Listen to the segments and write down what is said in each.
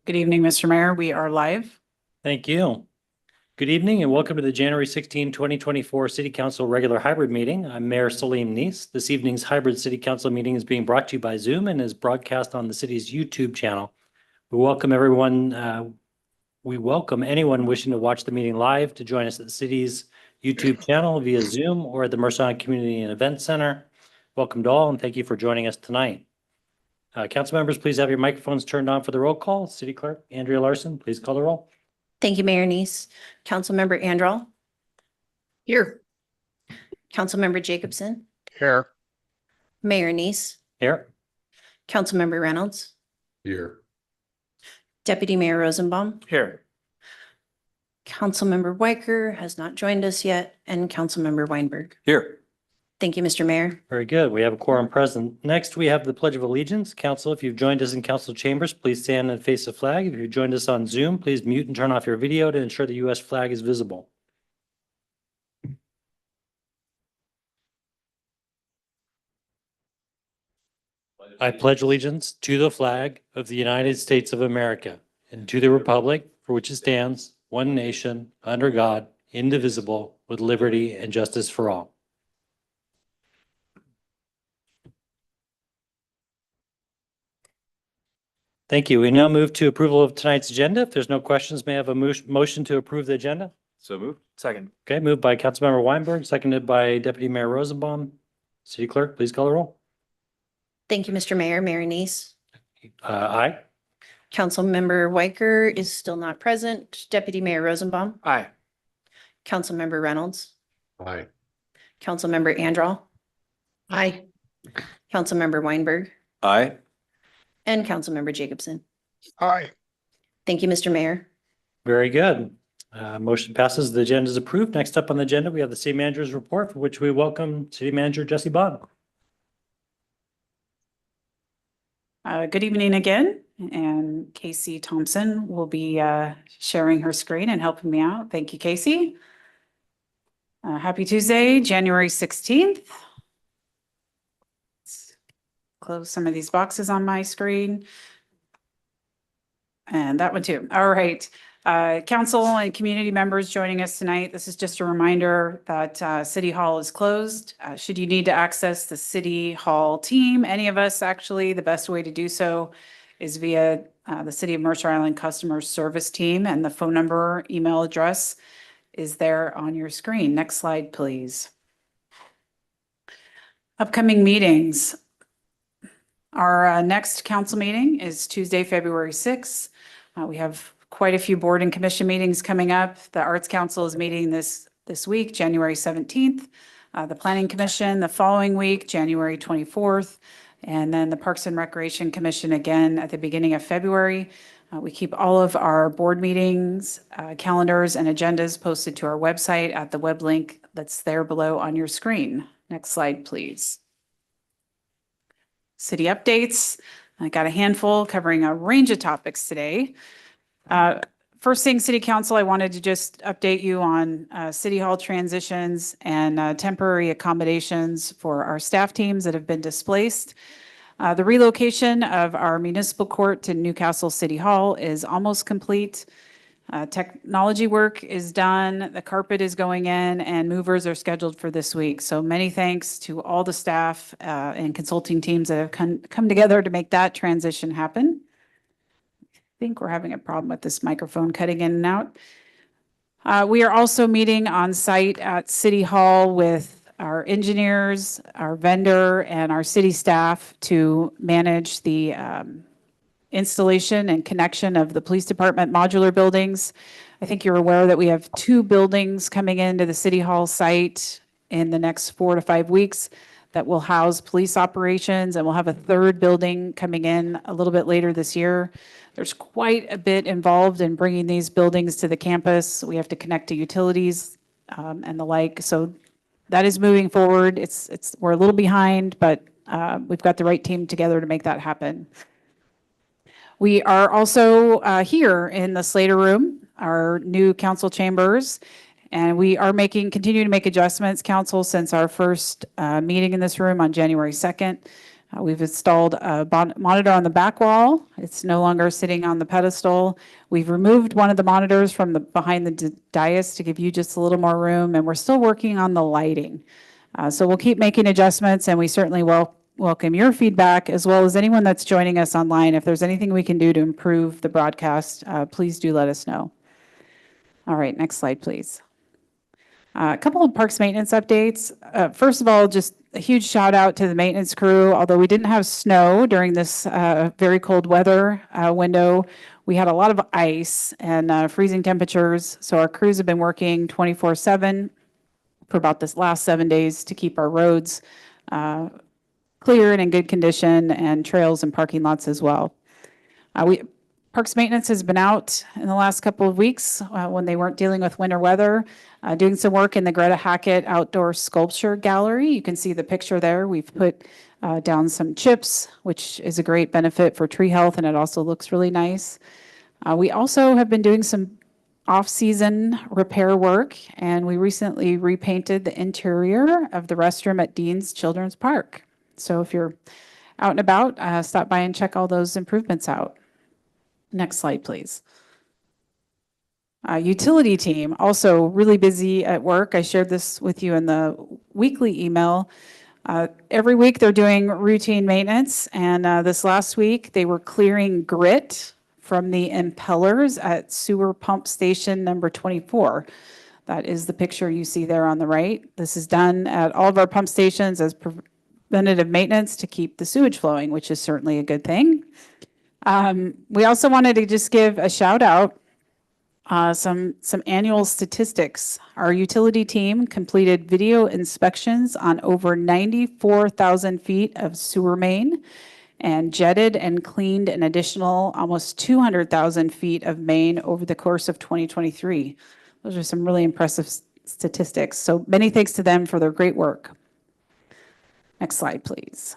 Good evening, Mr. Mayor. We are live. Thank you. Good evening and welcome to the January 16, 2024 City Council regular hybrid meeting. I'm Mayor Salim Neese. This evening's hybrid City Council meeting is being brought to you by Zoom and is broadcast on the city's YouTube channel. We welcome everyone. We welcome anyone wishing to watch the meeting live to join us at the city's YouTube channel via Zoom or at the Mercer Community and Event Center. Welcome to all and thank you for joining us tonight. Council members, please have your microphones turned on for the roll call. City Clerk Andrea Larson, please call the roll. Thank you, Mayor Neese. Councilmember Andral. Here. Councilmember Jacobson. Here. Mayor Neese. Here. Councilmember Reynolds. Here. Deputy Mayor Rosenbaum. Here. Councilmember Weicker has not joined us yet, and Councilmember Weinberg. Here. Thank you, Mr. Mayor. Very good. We have a quorum present. Next, we have the Pledge of Allegiance. Council, if you've joined us in council chambers, please stand and face the flag. If you've joined us on Zoom, please mute and turn off your video to ensure the U.S. flag is visible. I pledge allegiance to the flag of the United States of America and to the republic for which it stands, one nation, under God, indivisible, with liberty and justice for all. Thank you. We now move to approval of tonight's agenda. If there's no questions, may I have a motion to approve the agenda? So moved. Second. Okay, moved by Councilmember Weinberg, seconded by Deputy Mayor Rosenbaum. City Clerk, please call the roll. Thank you, Mr. Mayor. Mayor Neese. Aye. Councilmember Weicker is still not present. Deputy Mayor Rosenbaum. Aye. Councilmember Reynolds. Aye. Councilmember Andral. Aye. Councilmember Weinberg. Aye. And Councilmember Jacobson. Aye. Thank you, Mr. Mayor. Very good. Motion passes. The agenda is approved. Next up on the agenda, we have the city manager's report, for which we welcome City Manager Jesse Bond. Good evening again. And Casey Thompson will be sharing her screen and helping me out. Thank you, Casey. Happy Tuesday, January 16th. Let's close some of these boxes on my screen. And that one too. All right. Council and community members joining us tonight. This is just a reminder that City Hall is closed. Should you need to access the City Hall team, any of us actually, the best way to do so is via the City of Mercer Island Customer Service Team, and the phone number, email address is there on your screen. Next slide, please. Upcoming meetings. Our next council meeting is Tuesday, February 6th. We have quite a few board and commission meetings coming up. The Arts Council is meeting this week, January 17th. The Planning Commission the following week, January 24th. And then the Parks and Recreation Commission again at the beginning of February. We keep all of our board meetings, calendars, and agendas posted to our website at the web link that's there below on your screen. Next slide, please. City updates. I got a handful covering a range of topics today. First thing, City Council, I wanted to just update you on City Hall transitions and temporary accommodations for our staff teams that have been displaced. The relocation of our municipal court to Newcastle City Hall is almost complete. Technology work is done, the carpet is going in, and movers are scheduled for this week. So many thanks to all the staff and consulting teams that have come together to make that transition happen. I think we're having a problem with this microphone cutting in and out. We are also meeting on site at City Hall with our engineers, our vendor, and our city staff to manage the installation and connection of the police department modular buildings. I think you're aware that we have 2 buildings coming into the City Hall site in the next 4 to 5 weeks that will house police operations, and we'll have a 3rd building coming in a little bit later this year. There's quite a bit involved in bringing these buildings to the campus. We have to connect to utilities and the like. So that is moving forward. We're a little behind, but we've got the right team together to make that happen. We are also here in the Slater Room, our new council chambers, and we are continuing to make adjustments, council, since our first meeting in this room on January 2nd. We've installed a monitor on the back wall. It's no longer sitting on the pedestal. We've removed one of the monitors from behind the dais to give you just a little more room, and we're still working on the lighting. So we'll keep making adjustments, and we certainly welcome your feedback, as well as anyone that's joining us online. If there's anything we can do to improve the broadcast, please do let us know. All right, next slide, please. A couple of parks maintenance updates. First of all, just a huge shout out to the maintenance crew. Although we didn't have snow during this very cold weather window, we had a lot of ice and freezing temperatures. So our crews have been working 24/7 for about this last 7 days to keep our roads clear and in good condition, and trails and parking lots as well. Parks maintenance has been out in the last couple of weeks when they weren't dealing with winter weather, doing some work in the Greta Hackett Outdoor Sculpture Gallery. You can see the picture there. We've put down some chips, which is a great benefit for tree health, and it also looks really nice. We also have been doing some off-season repair work, and we recently repainted the interior of the restroom at Dean's Children's Park. So if you're out and about, stop by and check all those improvements out. Next slide, please. Utility team, also really busy at work. I shared this with you in the weekly email. Every week they're doing routine maintenance, and this last week they were clearing grit from the impellers at sewer pump station number 24. That is the picture you see there on the right. This is done at all of our pump stations as preventative maintenance to keep the sewage flowing, which is certainly a good thing. We also wanted to just give a shout out, some annual statistics. Our utility team completed video inspections on over 94,000 feet of sewer main and jetted and cleaned an additional almost 200,000 feet of main over the course of 2023. Those are some really impressive statistics. So many thanks to them for their great work. Next slide, please.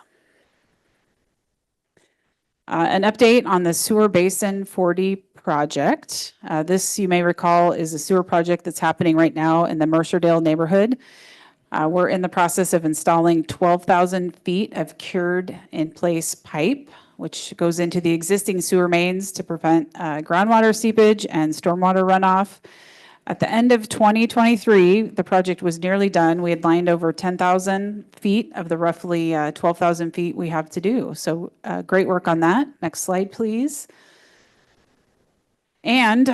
An update on the Sewer Basin 4D project. This, you may recall, is a sewer project that's happening right now in the Mercerdale neighborhood. We're in the process of installing 12,000 feet of cured in place pipe, which goes into the existing sewer mains to prevent groundwater seepage and stormwater runoff. At the end of 2023, the project was nearly done. We had lined over 10,000 feet of the roughly 12,000 feet we have to do. So great work on that. Next slide, please. And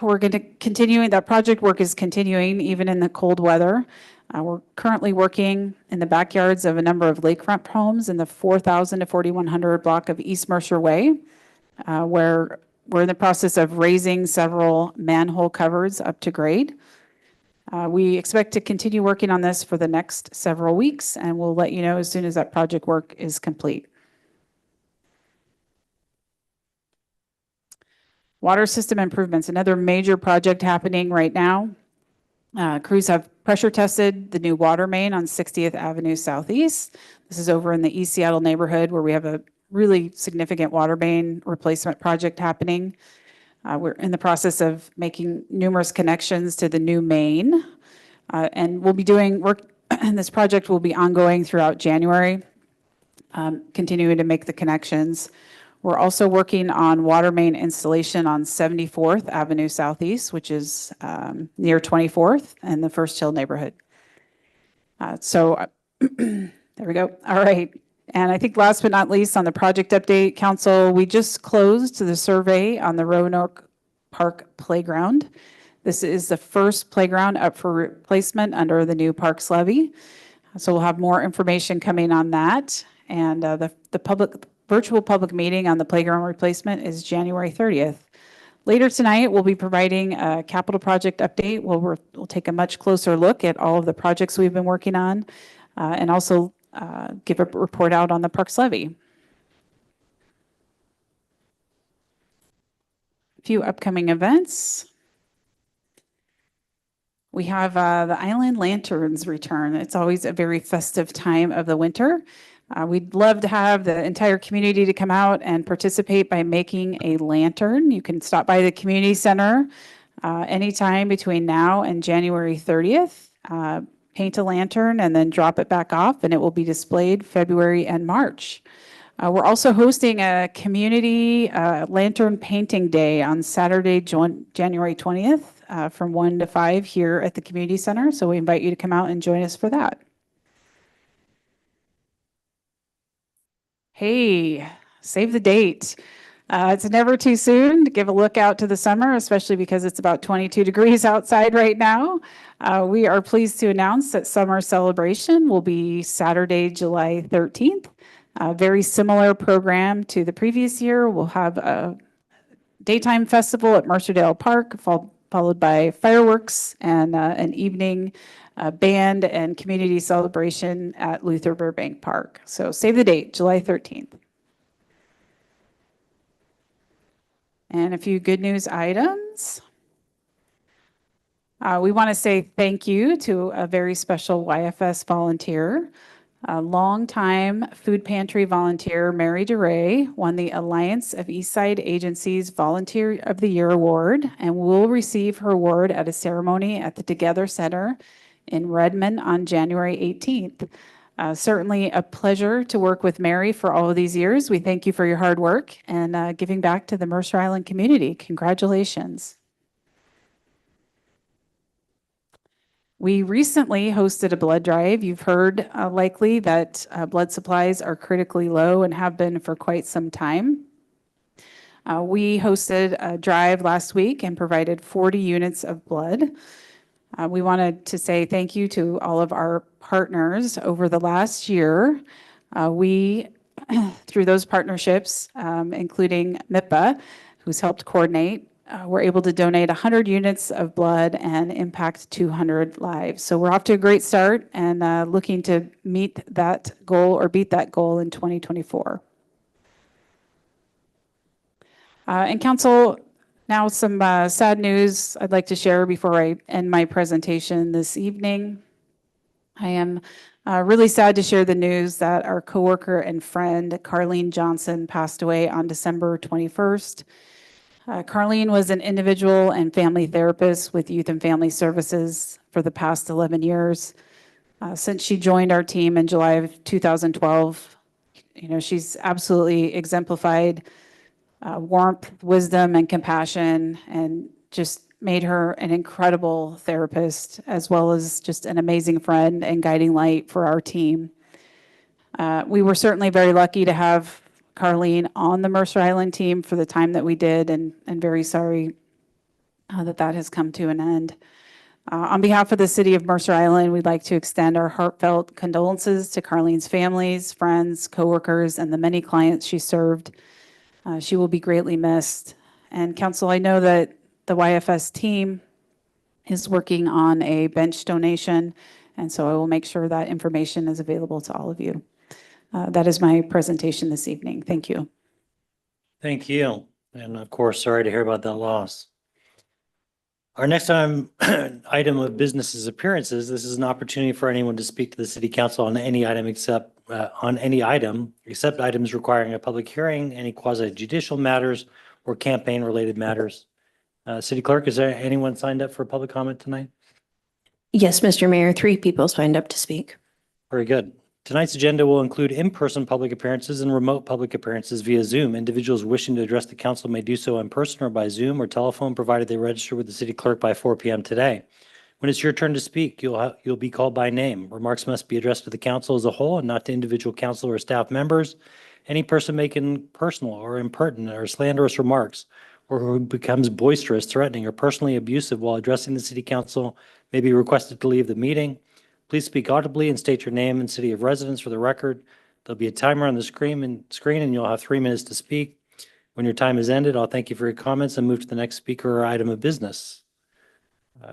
we're going to continue, that project work is continuing even in the cold weather. We're currently working in the backyards of a number of lakefront homes in the 4,000 to 4,100 block of East Mercer Way, where we're in the process of raising several manhole covers up to grade. We expect to continue working on this for the next several weeks, and we'll let you know as soon as that project work is complete. Water system improvements, another major project happening right now. Crews have pressure tested the new water main on 60th Avenue Southeast. This is over in the East Seattle neighborhood where we have a really significant water main replacement project happening. We're in the process of making numerous connections to the new main, and we'll be doing work, and this project will be ongoing throughout January, continuing to make the connections. We're also working on water main installation on 74th Avenue Southeast, which is near 24th and the First Hill neighborhood. There we go. All right. And I think last but not least, on the project update, Council, we just closed the survey on the Roanoke Park Playground. This is the first playground up for replacement under the new Parks Levy. So we'll have more information coming on that. And the virtual public meeting on the playground replacement is January 30th. Later tonight, we'll be providing a capital project update where we'll take a much closer look at all of the projects we've been working on, and also give a report out on the Parks Levy. A few upcoming events. We have the Island Lanterns return. It's always a very festive time of the winter. We'd love to have the entire community to come out and participate by making a lantern. You can stop by the community center anytime between now and January 30th. paint a lantern, and then drop it back off, and it will be displayed February and March. We're also hosting a community lantern painting day on Saturday, January 20th, from 1 to 5 here at the community center. So we invite you to come out and join us for that. Hey, save the date. It's never too soon to give a look out to the summer, especially because it's about 22 degrees outside right now. We are pleased to announce that Summer Celebration will be Saturday, July 13th. A very similar program to the previous year. We'll have a daytime festival at Mercerdale Park, followed by fireworks and an evening band and community celebration at Luther Burbank Park. So save the date, July 13th. And a few good news items. We want to say thank you to a very special YFS volunteer. A longtime food pantry volunteer, Mary DeRay, won the Alliance of Eastside Agencies Volunteer of the Year Award and will receive her award at a ceremony at the Together Center in Redmond on January 18th. Certainly a pleasure to work with Mary for all of these years. We thank you for your hard work and giving back to the Mercer Island community. Congratulations. We recently hosted a blood drive. You've heard likely that blood supplies are critically low and have been for quite some time. We hosted a drive last week and provided 40 units of blood. We wanted to say thank you to all of our partners over the last year. We, through those partnerships, including MIPA, who's helped coordinate, we're able to donate 100 units of blood and impact 200 lives. So we're off to a great start and looking to meet that goal or beat that goal in 2024. And council, now some sad news I'd like to share before I end my presentation this evening. I am really sad to share the news that our coworker and friend, Carlene Johnson, passed away on December 21st. Carlene was an individual and family therapist with Youth and Family Services for the past 11 years. Since she joined our team in July of 2012, she's absolutely exemplified warmth, wisdom, and compassion, and just made her an incredible therapist, as well as just an amazing friend and guiding light for our team. We were certainly very lucky to have Carlene on the Mercer Island team for the time that we did, and very sorry that has come to an end. On behalf of the city of Mercer Island, we'd like to extend our heartfelt condolences to Carlene's families, friends, coworkers, and the many clients she served. She will be greatly missed. And council, I know that the YFS team is working on a bench donation, and so I will make sure that information is available to all of you. That is my presentation this evening. Thank you. Thank you. And of course, sorry to hear about that loss. Our next item of business is appearances. This is an opportunity for anyone to speak to the city council on any item except items requiring a public hearing, any quasi judicial matters, or campaign related matters. City Clerk, is there anyone signed up for public comment tonight? Yes, Mr. Mayor, 3 people signed up to speak. Very good. Tonight's agenda will include in-person public appearances and remote public appearances via Zoom. Individuals wishing to address the council may do so in person or by Zoom or telephone, provided they register with the city clerk by 4 p.m. today. When it's your turn to speak, you'll be called by name. Remarks must be addressed to the council as a whole and not to individual council or staff members. Any person making personal or impertinent or slanderous remarks, or who becomes boisterous, threatening, or personally abusive while addressing the city council may be requested to leave the meeting. Please speak audibly and state your name and city of residence for the record. There'll be a timer on the screen and you'll have 3 minutes to speak. When your time is ended, I'll thank you for your comments and move to the next speaker or item of business.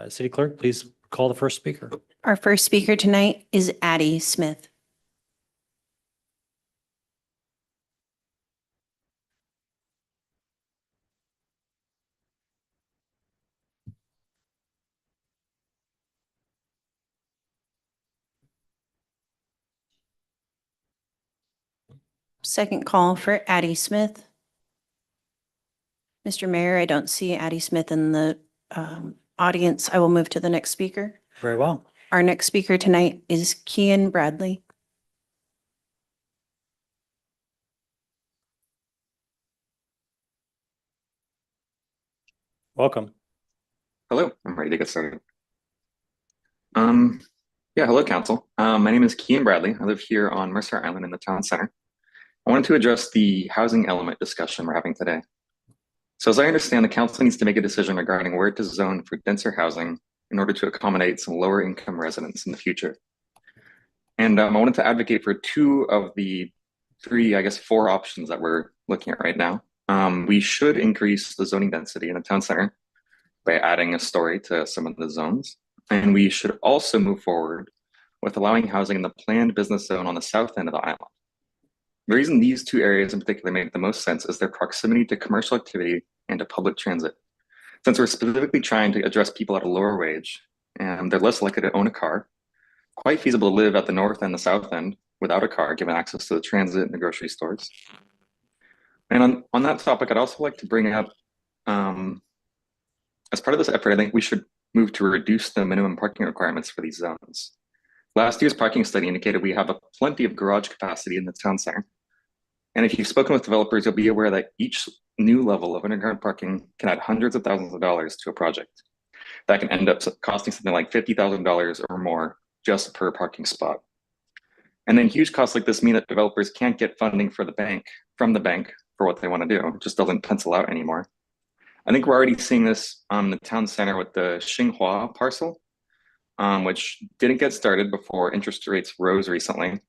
City Clerk, please call the first speaker. Our first speaker tonight is Addie Smith. Second call for Addie Smith. Mr. Mayor, I don't see Addie Smith in the audience. I will move to the next speaker. Very well. Our next speaker tonight is Kian Bradley. Welcome. Hello, I'm ready to get started. Hello, Council. My name is Kian Bradley. I live here on Mercer Island in the town center. I wanted to address the housing element discussion we're having today. So as I understand, the Council needs to make a decision regarding where to zone for denser housing in order to accommodate some lower income residents in the future. And I wanted to advocate for two of the three, I guess, four options that we're looking at right now. We should increase the zoning density in the town center by adding a story to some of the zones. And we should also move forward with allowing housing in the planned business zone on the south end of the island. The reason these two areas in particular make the most sense is their proximity to commercial activity and to public transit. Since we're specifically trying to address people at a lower wage and they're less likely to own a car, quite feasible to live at the north and the south end without a car, given access to the transit and the grocery stores. And on that topic, I'd also like to bring up, as part of this effort, I think we should move to reduce the minimum parking requirements for these zones. Last year's parking study indicated we have plenty of garage capacity in the town center. And if you've spoken with developers, you'll be aware that each new level of underground parking can add hundreds of thousands of dollars to a project. That can end up costing something like $50,000 or more just per parking spot. And then huge costs like this mean that developers can't get funding from the bank for what they want to do. It just doesn't pencil out anymore. I think we're already seeing this on the town center with the Xinghua parcel, which didn't get started before interest rates rose recently.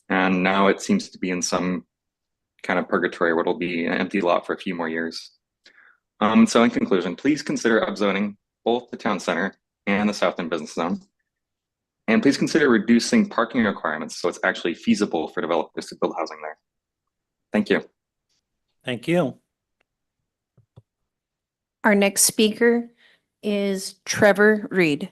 And now it seems to be in some kind of purgatory where it'll be an empty lot for a few more years. So in conclusion, please consider upzoning both the town center and the South End Business Zone. And please consider reducing parking requirements so it's actually feasible for developers to build housing there. Thank you. Thank you. Our next speaker is Trevor Reed.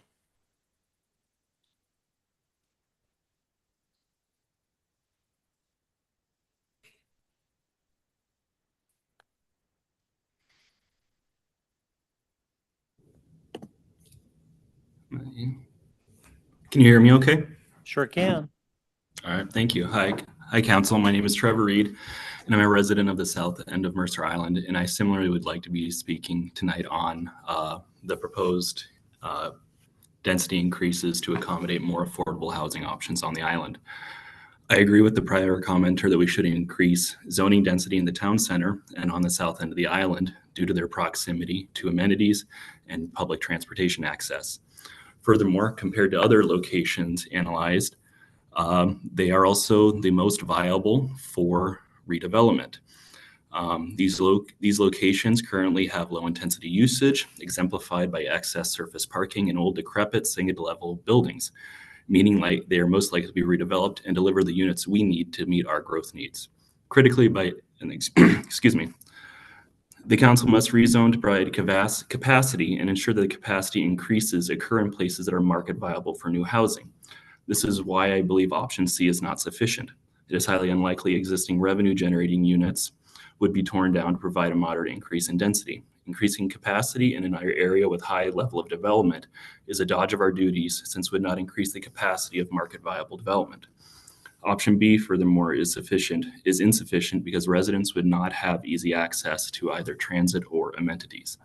Can you hear me okay? Sure can. All right, thank you. Hi, Council. My name is Trevor Reed, and I'm a resident of the south end of Mercer Island, and I similarly would like to be speaking tonight on the proposed density increases to accommodate more affordable housing options on the island. I agree with the prior commenter that we should increase zoning density in the town center and on the south end of the island due to their proximity to amenities and public transportation access. Furthermore, compared to other locations analyzed, they are also the most viable for redevelopment. These locations currently have low intensity usage, exemplified by excess surface parking in old decrepit single level buildings, meaning like they are most likely to be redeveloped and deliver the units we need to meet our growth needs. Critically, the council must rezone to provide capacity and ensure that the capacity increases occur in places that are market viable for new housing. This is why I believe option C is not sufficient. It is highly unlikely existing revenue generating units would be torn down to provide a moderate increase in density. Increasing capacity in an area with high level of development is a dodge of our duties since it would not increase the capacity of market viable development. Option B, furthermore, is insufficient because residents would not have easy access to either transit or amenities.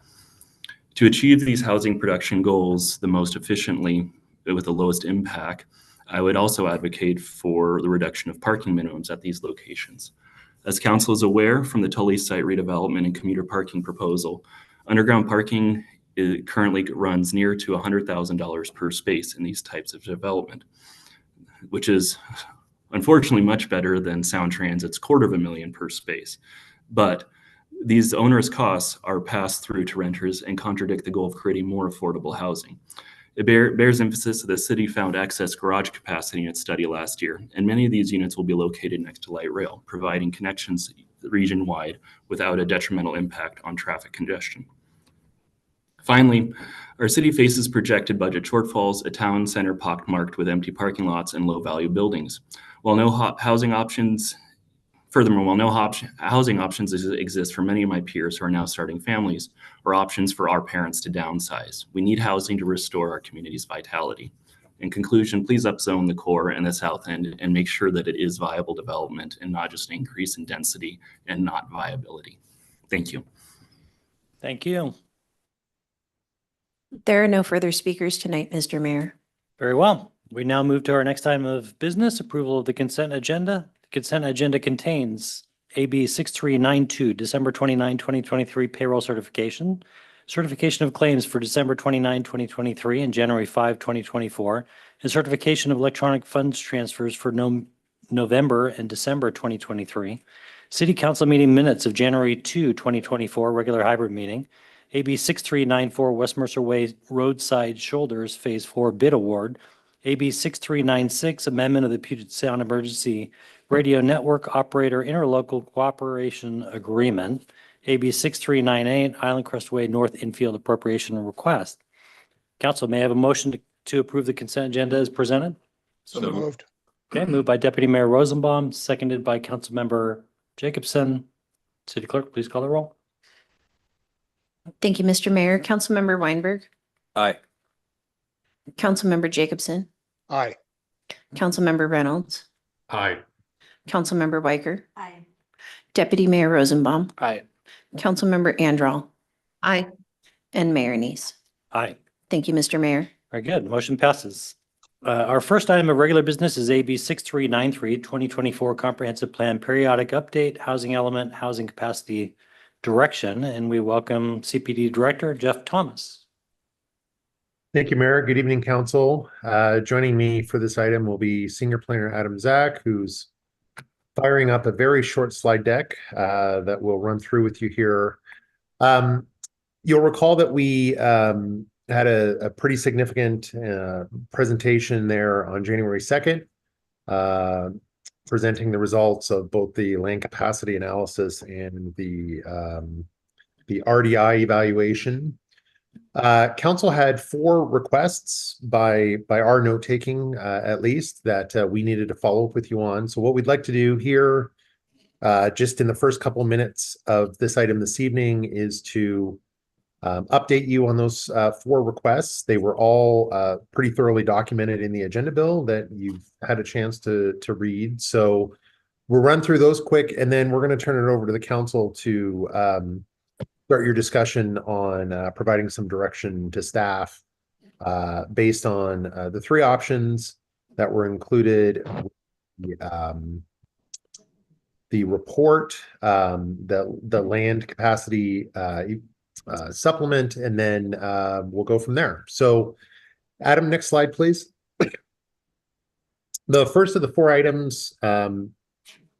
To achieve these housing production goals the most efficiently with the lowest impact, I would also advocate for the reduction of parking minimums at these locations. As council is aware from the Tully site redevelopment and commuter parking proposal, underground parking currently runs near to $100,000 per space in these types of development, which is unfortunately much better than Sound Transit's $250,000 per space. But these onerous costs are passed through to renters and contradict the goal of creating more affordable housing. It bears emphasis that the city found excess garage capacity in its study last year, and many of these units will be located next to light rail, providing connections region-wide without a detrimental impact on traffic congestion. Finally, our city faces projected budget shortfalls, a town center pockmarked with empty parking lots and low-value buildings. While no housing options exist for many of my peers who are now starting families, or options for our parents to downsize, we need housing to restore our community's vitality. In conclusion, please upzone the core and the south end and make sure that it is viable development and not just an increase in density and not viability. Thank you. Thank you. There are no further speakers tonight, Mr. Mayor. Very well. We now move to our next item of business, approval of the consent agenda. The consent agenda contains AB 6392, December 29, 2023 payroll certification, certification of claims for December 29, 2023 and January 5, 2024, and certification of electronic funds transfers for November and December 2023. City Council meeting minutes of January 2, 2024, regular hybrid meeting. AB 6394, West Mercer Way roadside shoulders Phase 4 bid award. AB 6396, amendment of the Puget Sound Emergency Radio Network Operator Interlocal Cooperation Agreement. AB 6398, Island Crest Way North Infield Appropriation Request. Council, may I have a motion to approve the consent agenda as presented? So moved. Okay, moved by Deputy Mayor Rosenbaum, seconded by Councilmember Jacobson. City Clerk, please call the roll. Thank you, Mr. Mayor. Councilmember Weinberg, Aye. Councilmember Jacobson, Aye. Councilmember Reynolds, Aye. Councilmember Weicker. Aye. Deputy Mayor Rosenbaum, Aye. Councilmember Andral. Aye. And Mayor Neese. Aye. Thank you, Mr. Mayor. Very good. Motion passes. Our first item of regular business is AB 6393, 2024 Comprehensive Plan Periodic Update, Housing Element, Housing Capacity Direction, and we welcome CPD Director Jeff Thomas. Thank you, Mayor. Good evening, Council. Joining me for this item will be Senior Planner Adam Zach, who's firing up a very short slide deck that we'll run through with you here. You'll recall that we had a pretty significant presentation there on January 2nd, presenting the results of both the land capacity analysis and the RDI evaluation. Council had 4 requests by our note taking, at least, that we needed to follow up with you on. So what we'd like to do here, just in the first couple of minutes of this item this evening, is to update you on those 4 requests. They were all pretty thoroughly documented in the agenda bill that you've had a chance to read. So we'll run through those quick, and then we're going to turn it over to the council to start your discussion on providing some direction to staff based on the 3 options that were included, the report, the land capacity supplement, and then we'll go from there. So Adam, next slide, please. The first of the 4 items,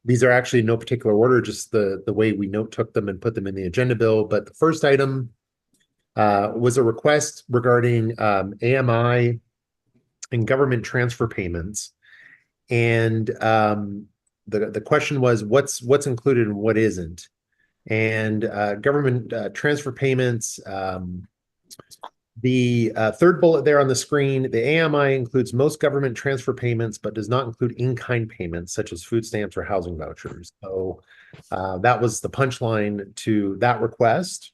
these are actually in no particular order, just the way we note took them and put them in the agenda bill. But the first item was a request regarding AMI and government transfer payments. And the question was, what's included and what isn't? And government transfer payments, the third bullet there on the screen, the AMI includes most government transfer payments, but does not include in-kind payments such as food stamps or housing vouchers. So that was the punchline to that request.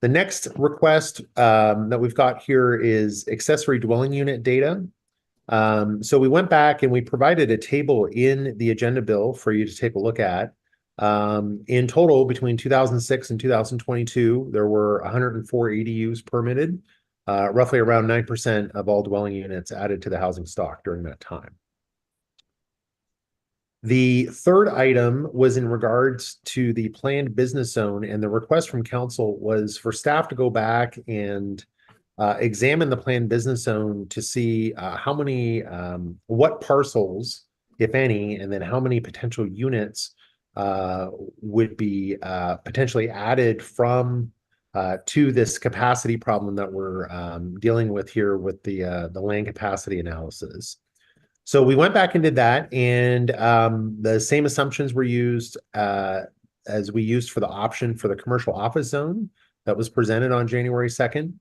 The next request that we've got here is accessory dwelling unit data. So we went back and we provided a table in the agenda bill for you to take a look at. In total, between 2006 and 2022, there were 104 ADUs permitted, roughly around 9% of all dwelling units added to the housing stock during that time. The third item was in regards to the planned business zone, and the request from council was for staff to go back and examine the planned business zone to see how many, what parcels, if any, and then how many potential units would be potentially added from to this capacity problem that we're dealing with here with the land capacity analysis. So we went back and did that, and the same assumptions were used as we used for the option for the commercial office zone that was presented on January 2nd.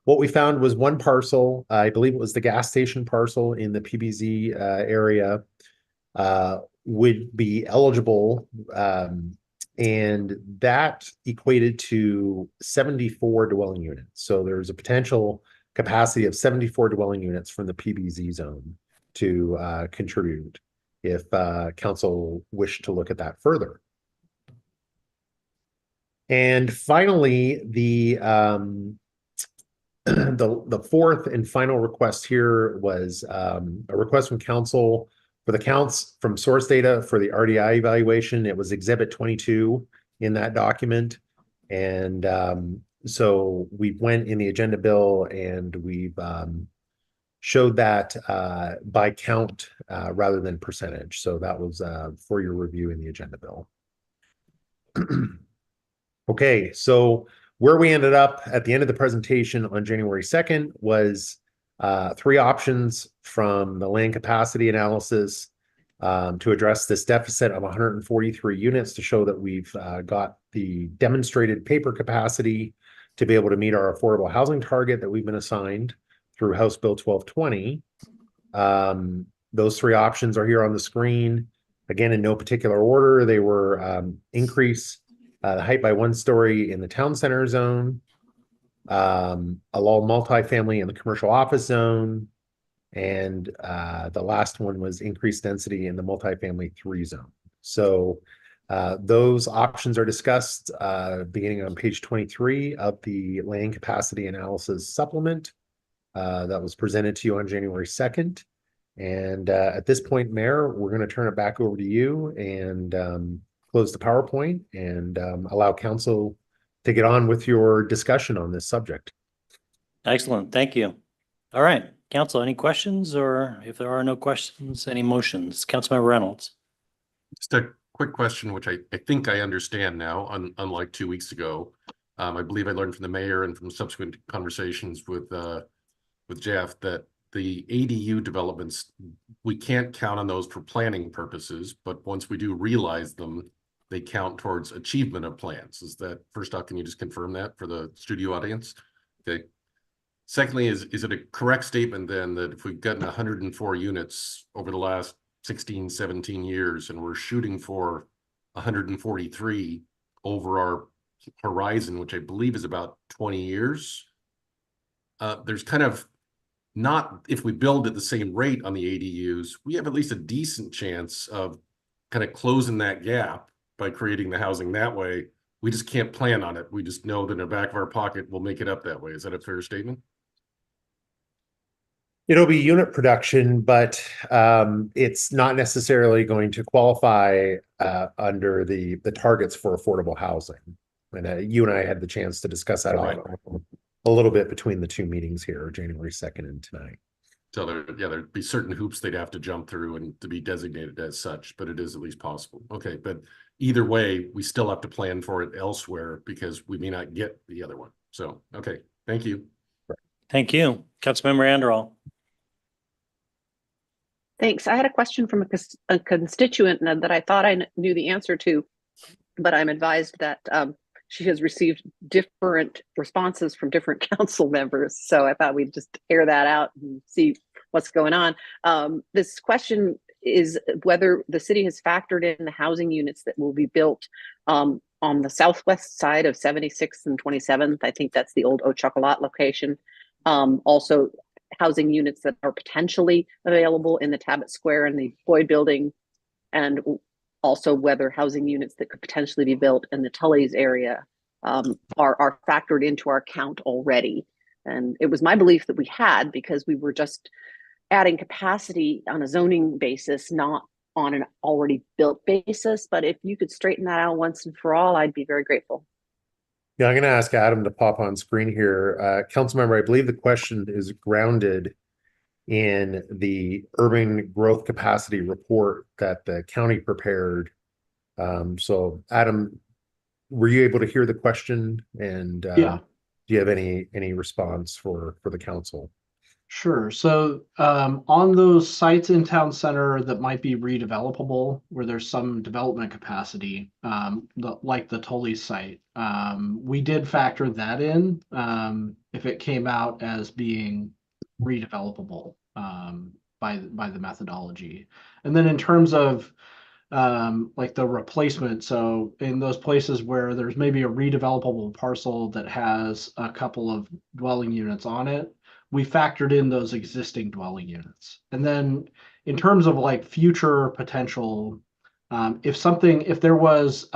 What we found was one parcel, I believe it was the gas station parcel in the PBZ area, would be eligible, and that equated to 74 dwelling units. So there's a potential capacity of 74 dwelling units from the PBZ zone to contribute if council wished to look at that further. And finally, the the fourth and final request here was a request from council for the counts from source data for the RDI evaluation. It was Exhibit 22 in that document. And so we went in the agenda bill and we've showed that by count rather than percentage. So that was for your review in the agenda bill. Okay, so where we ended up at the end of the presentation on January 2nd was 3 options from the land capacity analysis to address this deficit of 143 units to show that we've got the demonstrated paper capacity to be able to meet our affordable housing target that we've been assigned through House Bill 1220. Those 3 options are here on the screen. Again, in no particular order, they were increase the height by 1 story in the town center zone, allow multifamily in the commercial office zone, and the last one was increased density in the multifamily 3 zone. So those options are discussed beginning on page 23 of the land capacity analysis supplement that was presented to you on January 2nd. And at this point, Mayor, we're going to turn it back over to you and close the PowerPoint and allow council to get on with your discussion on this subject. Excellent. Thank you. All right. Council, any questions, or if there are no questions, any motions? Councilmember Reynolds. Just a quick question, which I think I understand now, unlike 2 weeks ago. I believe I learned from the mayor and from subsequent conversations with Jeff that the ADU developments, we can't count on those for planning purposes, but once we do realize them, they count towards achievement of plans. Is that, first off, can you just confirm that for the studio audience? Okay. Secondly, is it a correct statement then that if we've gotten 104 units over the last 16, 17 years, and we're shooting for 143 over our horizon, which I believe is about 20 years, there's kind of not, if we build at the same rate on the ADUs, we have at least a decent chance of kind of closing that gap by creating the housing that way. We just can't plan on it. We just know that in the back of our pocket, we'll make it up that way. Is that a fair statement? It'll be unit production, but it's not necessarily going to qualify under the targets for affordable housing. And you and I had the chance to discuss that a little bit between the 2 meetings here, January 2nd and tonight. So there'd be certain hoops they'd have to jump through and to be designated as such, but it is at least possible. Okay, but either way, we still have to plan for it elsewhere because we may not get the other one. So, okay, thank you. Thank you. Councilmember Anderall. Thanks. I had a question from a constituent that I thought I knew the answer to, but I'm advised that she has received different responses from different council members. So I thought we'd just air that out and see what's going on. This question is whether the city has factored in the housing units that will be built on the southwest side of 76th and 27th. I think that's the old Au Chocolat location. Also, housing units that are potentially available in the Tabot Square and the Boyd Building, and also whether housing units that could potentially be built in the Tully's area are factored into our count already. And it was my belief that we had, because we were just adding capacity on a zoning basis, not on an already built basis. But if you could straighten that out once and for all, I'd be very grateful. Yeah, I'm going to ask Adam to pop on screen here. Councilmember, I believe the question is grounded in the urban growth capacity report that the county prepared. So Adam, were you able to hear the question? And yeah. Do you have any response for the council? Sure. So on those sites in town center that might be redevelopable, where there's some development capacity, like the Tully site, we did factor that in if it came out as being redevelopable by the methodology. And then in terms of like the replacement, so in those places where there's maybe a redevelopable parcel that has a couple of dwelling units on it, we factored in those existing dwelling units. And then in terms of like future potential, if there was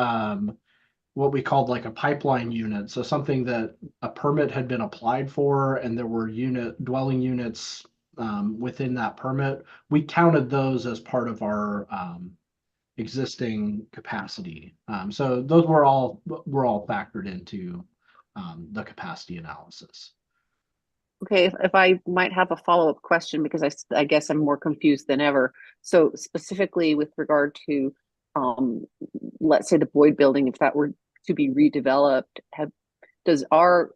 what we called like a pipeline unit, so something that a permit had been applied for and there were dwelling units within that permit, we counted those as part of our existing capacity. So those were all factored into the capacity analysis. Okay, if I might have a follow-up question, because I guess I'm more confused than ever. So specifically with regard to, let's say the Boyd building, if that were to be redeveloped, does our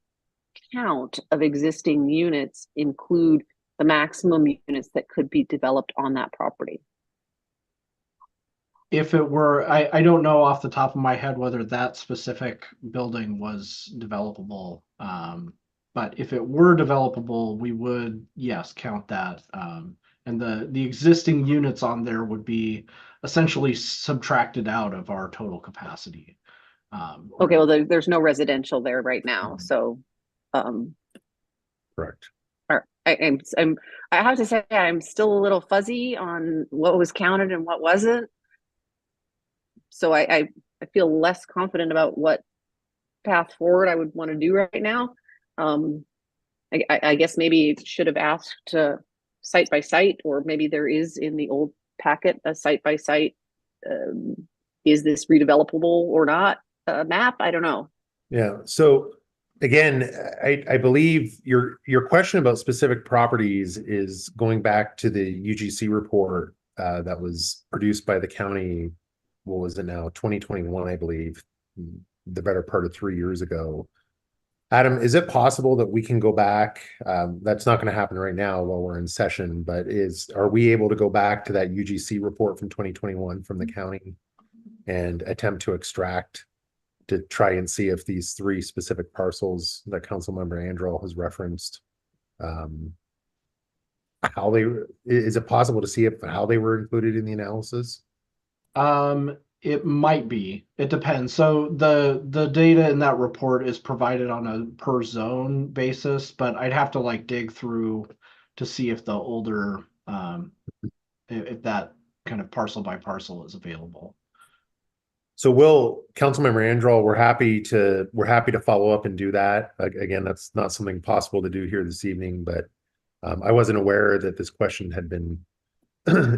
count of existing units include the maximum units that could be developed on that property? If it were, I don't know off the top of my head whether that specific building was developable. But if it were developable, we would, yes, count that. And the existing units on there would be essentially subtracted out of our total capacity. Okay, well, there's no residential there right now, so Correct. I have to say I'm still a little fuzzy on what was counted and what wasn't. So I feel less confident about what path forward I would want to do right now. I guess maybe it should have asked site by site, or maybe there is in the old packet a site by site. Is this redevelopable or not map? I don't know. Yeah. So again, I believe your question about specific properties is going back to the UGC report that was produced by the county. What was it now? 2021, I believe, the better part of 3 years ago. Adam, is it possible that we can go back? That's not going to happen right now while we're in session, but are we able to go back to that UGC report from 2021 from the county and attempt to extract to try and see if these 3 specific parcels that Councilmember Andrell has referenced, is it possible to see how they were included in the analysis? It might be. It depends. So the data in that report is provided on a per zone basis, but I'd have to like dig through to see if the older if that kind of parcel by parcel is available. So Councilmember Andrell, we're happy to follow up and do that. Again, that's not something possible to do here this evening, but I wasn't aware that this question had been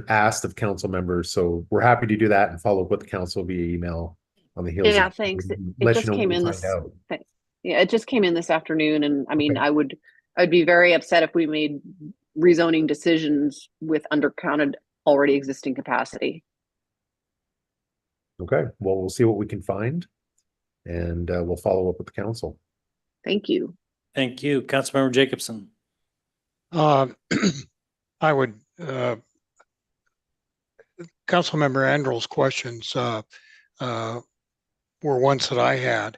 asked of council members, so we're happy to do that and follow up with the council via email on the heels. Yeah, thanks. It just came in this. Yeah, it just came in this afternoon, and I mean, Okay. I'd be very upset if we made rezoning decisions with undercounted already existing capacity. Okay, well, we'll see what we can find, and we'll follow up with the council. Thank you. Thank you. Councilmember Jacobson. I would, Councilmember Andrell's questions were ones that I had.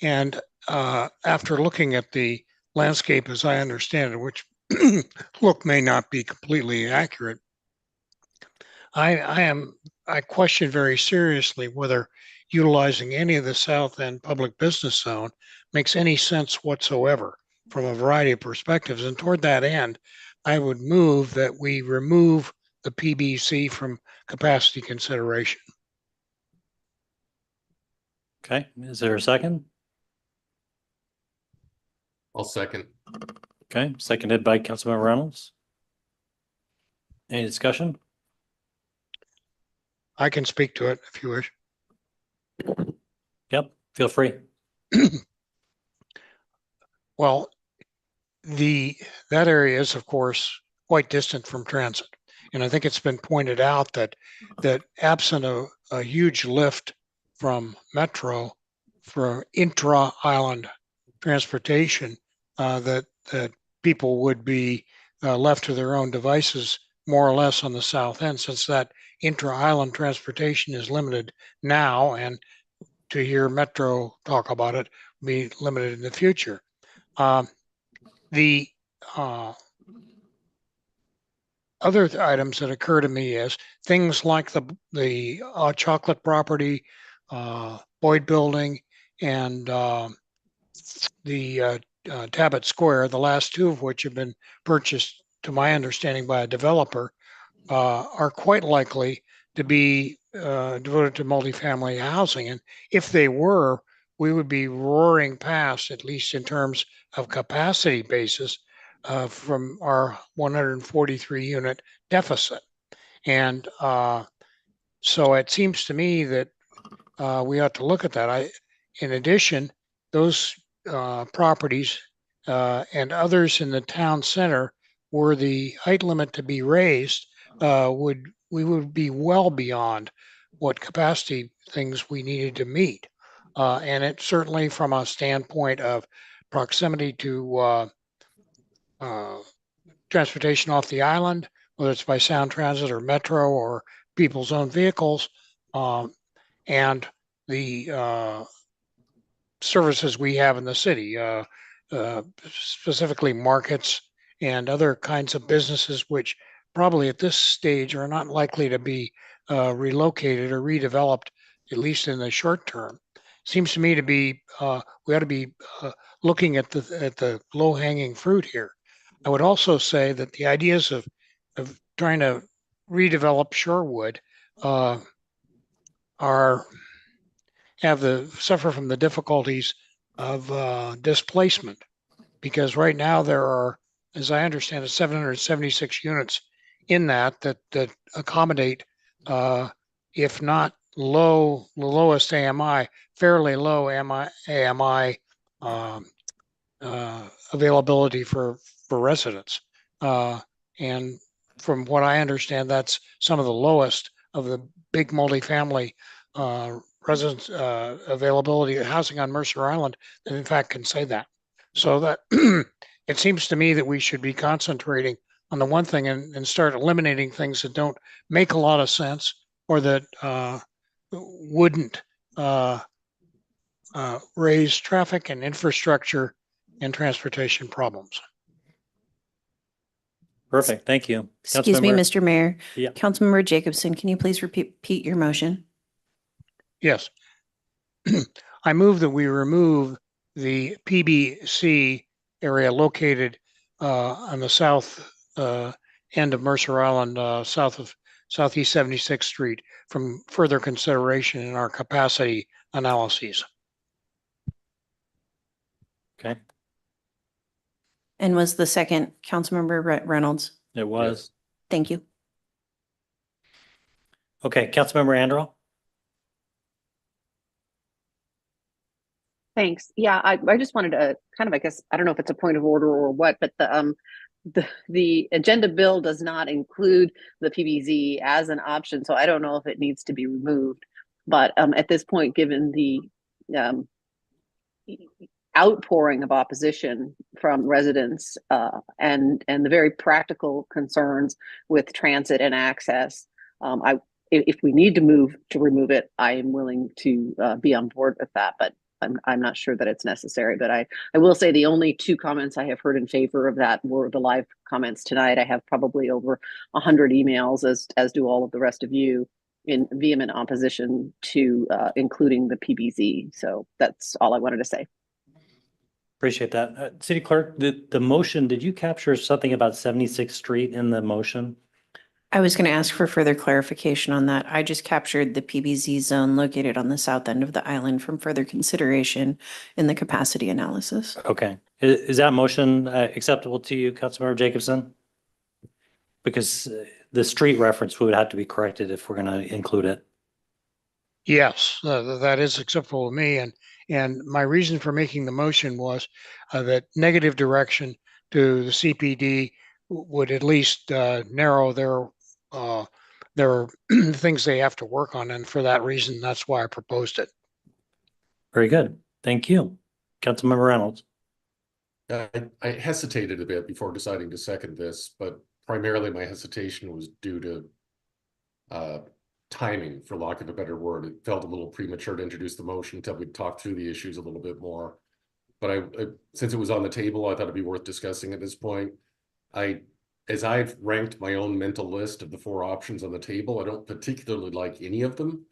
And after looking at the landscape as I understand it, which may not be completely accurate, I question very seriously whether utilizing any of the South End public business zone makes any sense whatsoever from a variety of perspectives. And toward that end, I would move that we remove the PBC from capacity consideration. Okay, is there a second? I'll second. Okay, seconded by Councilmember Reynolds. Any discussion? I can speak to it if you wish. Yep, feel free. Well, that area is, of course, quite distant from transit. And I think it's been pointed out that absent a huge lift from Metro for intra-island transportation, that people would be left to their own devices more or less on the south end, since that intra-island transportation is limited now, and to hear Metro talk about it, be limited in the future. The other items that occur to me is things like the chocolate property, Boyd building, and the Tabot Square, the last two of which have been purchased, to my understanding, by a developer, are quite likely to be devoted to multifamily housing. And if they were, we would be roaring past, at least in terms of capacity basis, from our 143 unit deficit. And so it seems to me that we ought to look at that. In addition, those properties and others in the town center, were the height limit to be raised, we would be well beyond what capacity things we needed to meet. And it certainly, from a standpoint of proximity to transportation off the island, whether it's by Sound Transit or Metro or people's own vehicles, and the services we have in the city, specifically markets and other kinds of businesses, which probably at this stage are not likely to be relocated or redeveloped, at least in the short term. Seems to me to be we ought to be looking at the low-hanging fruit here. I would also say that the ideas of trying to redevelop Shorewood suffer from the difficulties of displacement, because right now there are, as I understand it, 776 units in that accommodate, if not the lowest AMI, fairly low AMI availability for residents. And from what I understand, that's some of the lowest of the big multifamily residence availability housing on Mercer Island, that in fact can say that. So that it seems to me that we should be concentrating on the one thing and start eliminating things that don't make a lot of sense or that wouldn't raise traffic and infrastructure and transportation problems. Perfect. Thank you. Excuse me, Councilmember- Mr. Mayor. Yeah. Councilmember Jacobson, can you please repeat your motion? Yes. I move that we remove the PBC area located on the south end of Mercer Island, south of Southeast 76th Street, from further consideration in our capacity analyses. Okay, And was the second Councilmember Reynolds? it was. Thank you. Okay, Councilmember Anderl? Thanks. Yeah, I just wanted to kind of, I guess, I don't know if it's a point of order or what, but the agenda bill does not include the PBZ as an option, so I don't know if it needs to be removed. But at this point, given the outpouring of opposition from residents and the very practical concerns with transit and access, if we need to remove it, I am willing to be on board with that. But I'm not sure that it's necessary. But I will say the only two comments I have heard in favor of that were the live comments tonight. I have probably over 100 emails, as do all of the rest of you, in vehement opposition to including the PBZ. So that's all I wanted to say. Appreciate that. City Clerk, the motion, did you capture something about 76th Street in the motion? I was going to ask for further clarification on that. I just captured the PBZ zone located on the south end of the island from further consideration in the capacity analysis. Okay. Is that motion acceptable to you, Councilmember Jacobson? Because the street reference would have to be corrected if we're going to include it. Yes, that is acceptable to me. And my reason for making the motion was that negative direction to the CPD would at least narrow their things they have to work on. And for that reason, that's why I proposed it. Very good. Thank you. Councilmember Reynolds. I hesitated a bit before deciding to second this, but primarily my hesitation was due to timing, for lack of a better word. It felt a little premature to introduce the motion until we'd talked through the issues a little bit more. But since it was on the table, I thought it'd be worth discussing at this point. As I've ranked my own mental list of the 4 options on the table, I don't particularly like any of them.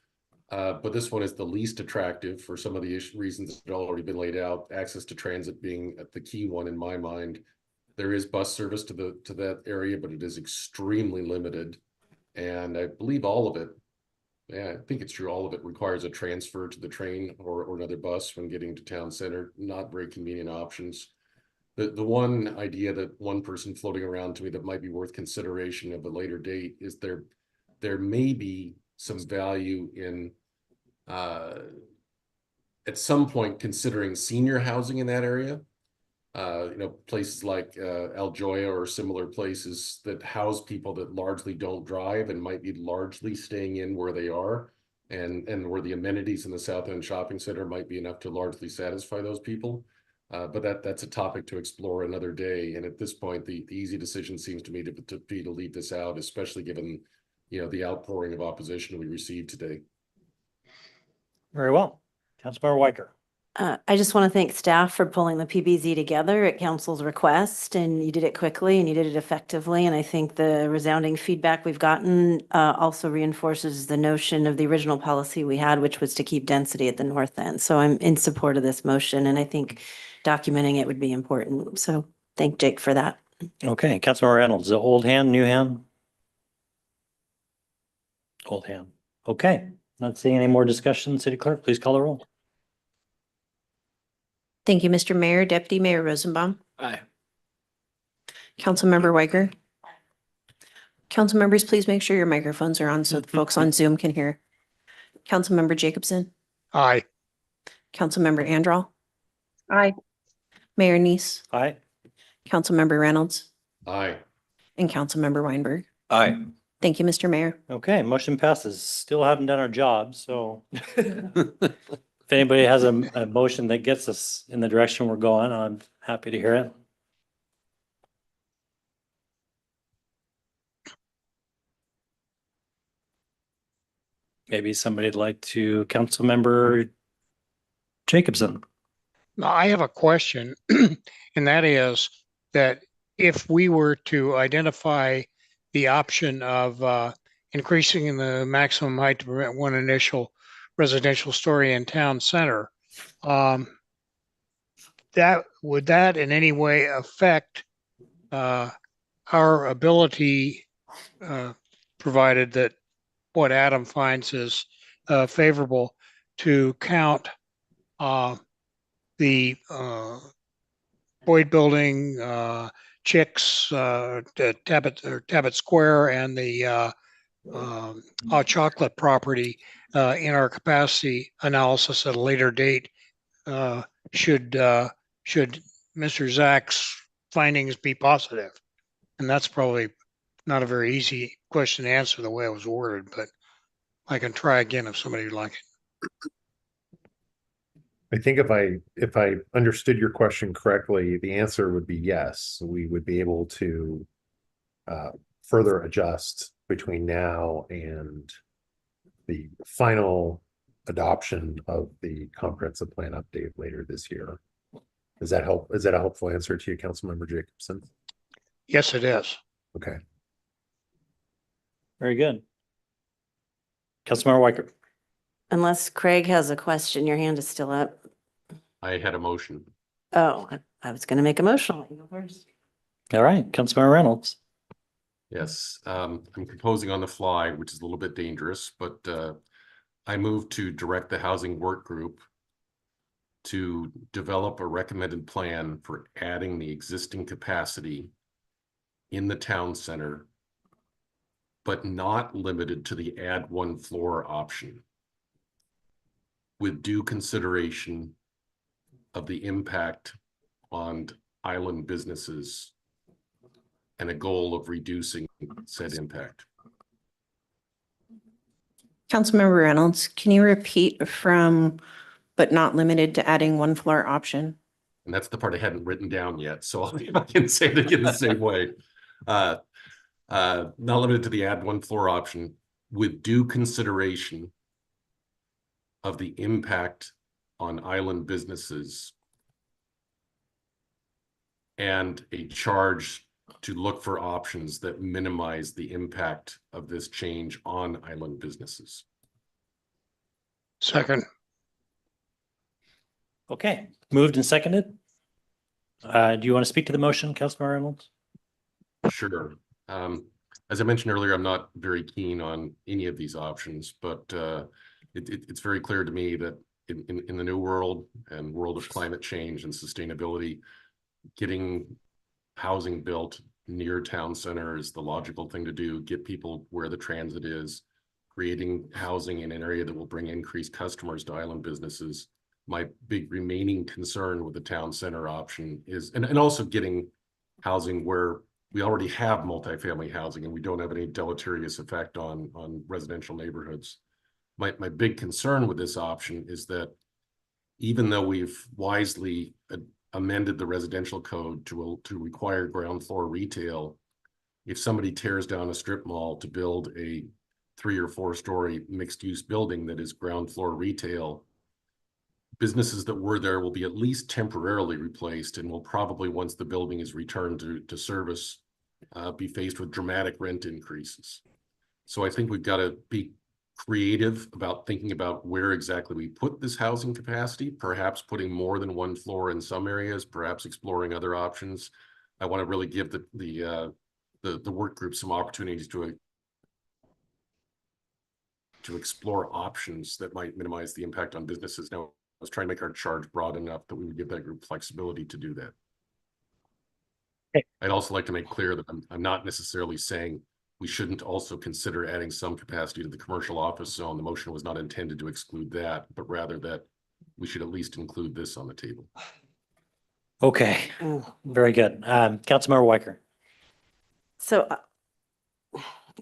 But this one is the least attractive for some of the reasons that have already been laid out. Access to transit being the key one in my mind. There is bus service to that area, but it is extremely limited. And I believe all of it, yeah, I think it's true, all of it requires a transfer to the train or another bus when getting to town center. Not very convenient options. The one idea that one person floating around to me that might be worth consideration of a later date is there may be some value in at some point considering senior housing in that area. Places like ADJOURNMENT or similar places that house people that largely don't drive and might be largely staying in where they are, and where the amenities in the South End Shopping Center might be enough to largely satisfy those people. But that's a topic to explore another day. And at this point, the easy decision seems to me to be to leave this out, especially given the outpouring of opposition we received today. Very well. Councilmember Weicker. I just want to thank staff for pulling the PBZ together at council's request, and you did it quickly and you did it effectively. And I think the resounding feedback we've gotten also reinforces the notion of the original policy we had, which was to keep density at the north end. So I'm in support of this motion, and I think documenting it would be important. So thank Jake for that. Okay, Councilmember Reynolds, the old hand, new hand? Old hand. Okay, not seeing any more discussion. City Clerk, please call the roll. Thank you, Mr. Mayor. Deputy Mayor Rosenbaum. Aye. Councilmember Weiger. Council members, please make sure your microphones are on so the folks on Zoom can hear. Councilmember Jacobson. Aye. Councilmember Andral. Aye. Mayor Neese. Aye. Councilmember Reynolds. Aye. And Councilmember Weinberg. Aye. Thank you, Mr. Mayor. Okay, motion passes. Still haven't done our job, so if anybody has a motion that gets us in the direction we're going, I'm happy to hear it. Maybe somebody'd like to, Councilmember Jacobson. Now, I have a question, and that is that if we were to identify the option of increasing the maximum height to permit one initial residential story in town center, would that in any way affect our ability, provided that what Adam finds is favorable, to count the Boyd Building, Chicks, Tabit Square, and the Hot Chocolate property in our capacity analysis at a later date, should Mr. Zach's findings be positive? And that's probably not a very easy question to answer the way it was worded, but I can try again if somebody would like it. I think if I understood your question correctly, the answer would be yes. We would be able to further adjust between now and the final adoption of the comprehensive plan update later this year. Does that help? Is that a helpful answer to you, Councilmember Jacobson? Yes, it is. Okay. Very good. Councilmember Weicker. Unless Craig has a question, your hand is still up. I had a motion. Oh, I was going to make a motion. Let you go first. All right, Councilmember Reynolds. Yes, I'm proposing on the fly, which is a little bit dangerous, but I move to direct the housing work group to develop a recommended plan for adding the existing capacity in the town center, but not limited to the add one floor option, with due consideration of the impact on island businesses and a goal of reducing said impact. Councilmember Reynolds, can you repeat from but not limited to adding one floor option? And that's the part I hadn't written down yet, so I can say it again the same way. Not limited to the add one floor option, with due consideration of the impact on island businesses and a charge to look for options that minimize the impact of this change on island businesses. Second. Okay, moved and seconded. Do you want to speak to the motion, Councilmember Reynolds? Sure. As I mentioned earlier, I'm not very keen on any of these options, but it's very clear to me that in the new world and world of climate change and sustainability, getting housing built near town center is the logical thing to do. Get people where the transit is, creating housing in an area that will bring increased customers to island businesses. My big remaining concern with the town center option is, and also getting housing where we already have multifamily housing and we don't have any deleterious effect on residential neighborhoods. My big concern with this option is that even though we've wisely amended the residential code to require ground floor retail, if somebody tears down a strip mall to build a 3 or 4 story mixed use building that is ground floor retail, businesses that were there will be at least temporarily replaced and will probably, once the building is returned to service, be faced with dramatic rent increases. So I think we've got to be creative about thinking about where exactly we put this housing capacity, perhaps putting more than 1 floor in some areas, perhaps exploring other options. I want to really give the work group some opportunities to explore options that might minimize the impact on businesses. Now, let's try and make our charge broad enough that we would give that group flexibility to do that. Okay. I'd also like to make clear that I'm not necessarily saying we shouldn't also consider adding some capacity to the commercial office zone. The motion was not intended to exclude that, but rather that we should at least include this on the table. Okay, very good. Councilmember Weicker. So,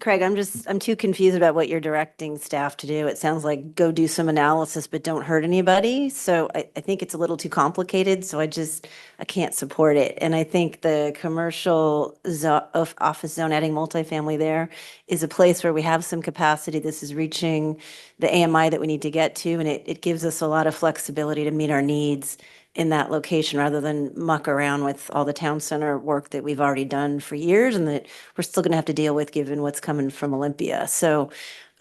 Craig, I'm too confused about what you're directing staff to do. It sounds like go do some analysis, but don't hurt anybody. So I think it's a little too complicated. So I can't support it. And I think the commercial office zone, adding multifamily there is a place where we have some capacity. This is reaching the AMI that we need to get to. And it gives us a lot of flexibility to meet our needs in that location rather than muck around with all the town center work that we've already done for years and that we're still going to have to deal with given what's coming from Olympia. So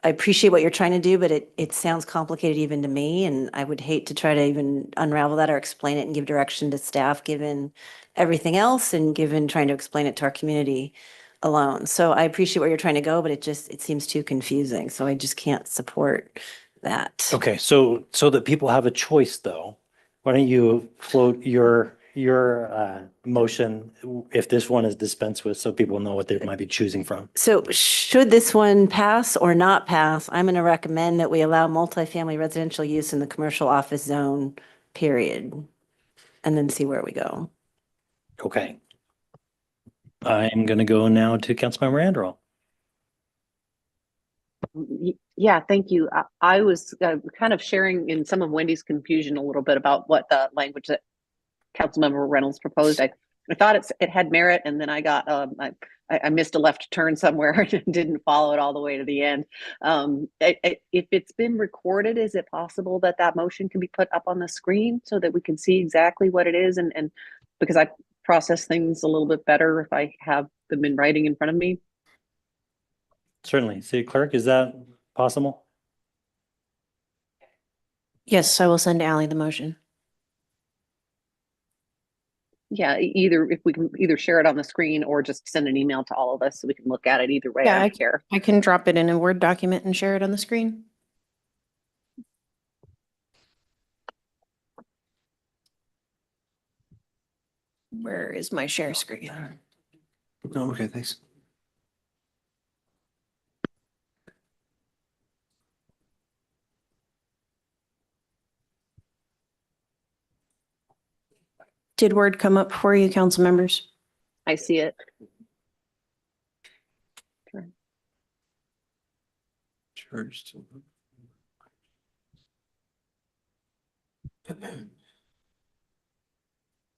I appreciate what you're trying to do, but it sounds complicated even to me. And I would hate to try to even unravel that or explain it and give direction to staff given everything else and given trying to explain it to our community alone. So I appreciate where you're trying to go, but it seems too confusing. So I just can't support that. Okay, so that people have a choice though, why don't you float your motion if this one is dispensed with so people know what they might be choosing from? So should this one pass or not pass, I'm going to recommend that we allow multifamily residential use in the commercial office zone, period, and then see where we go. Okay. I'm going to go now to Councilmember Anderell. Yeah, thank you. I was kind of sharing in some of Wendy's confusion a little bit about what the language that Councilmember Reynolds proposed. I thought it had merit, and then I got I missed a left turn somewhere and didn't follow it all the way to the end. If it's been recorded, is it possible that that motion can be put up on the screen so that we can see exactly what it is? And because I process things a little bit better if I have them in writing in front of me. Certainly. City Clerk, is that possible? Yes, I will send Ally the motion. Yeah, either if we can either share it on the screen or just send an email to all of us so we can look at it either way. Yeah, I don't care. I can drop it in a Word document and share it on the screen. Where is my share screen? Oh, okay, thanks. Did Word come up for you, council members? I see it.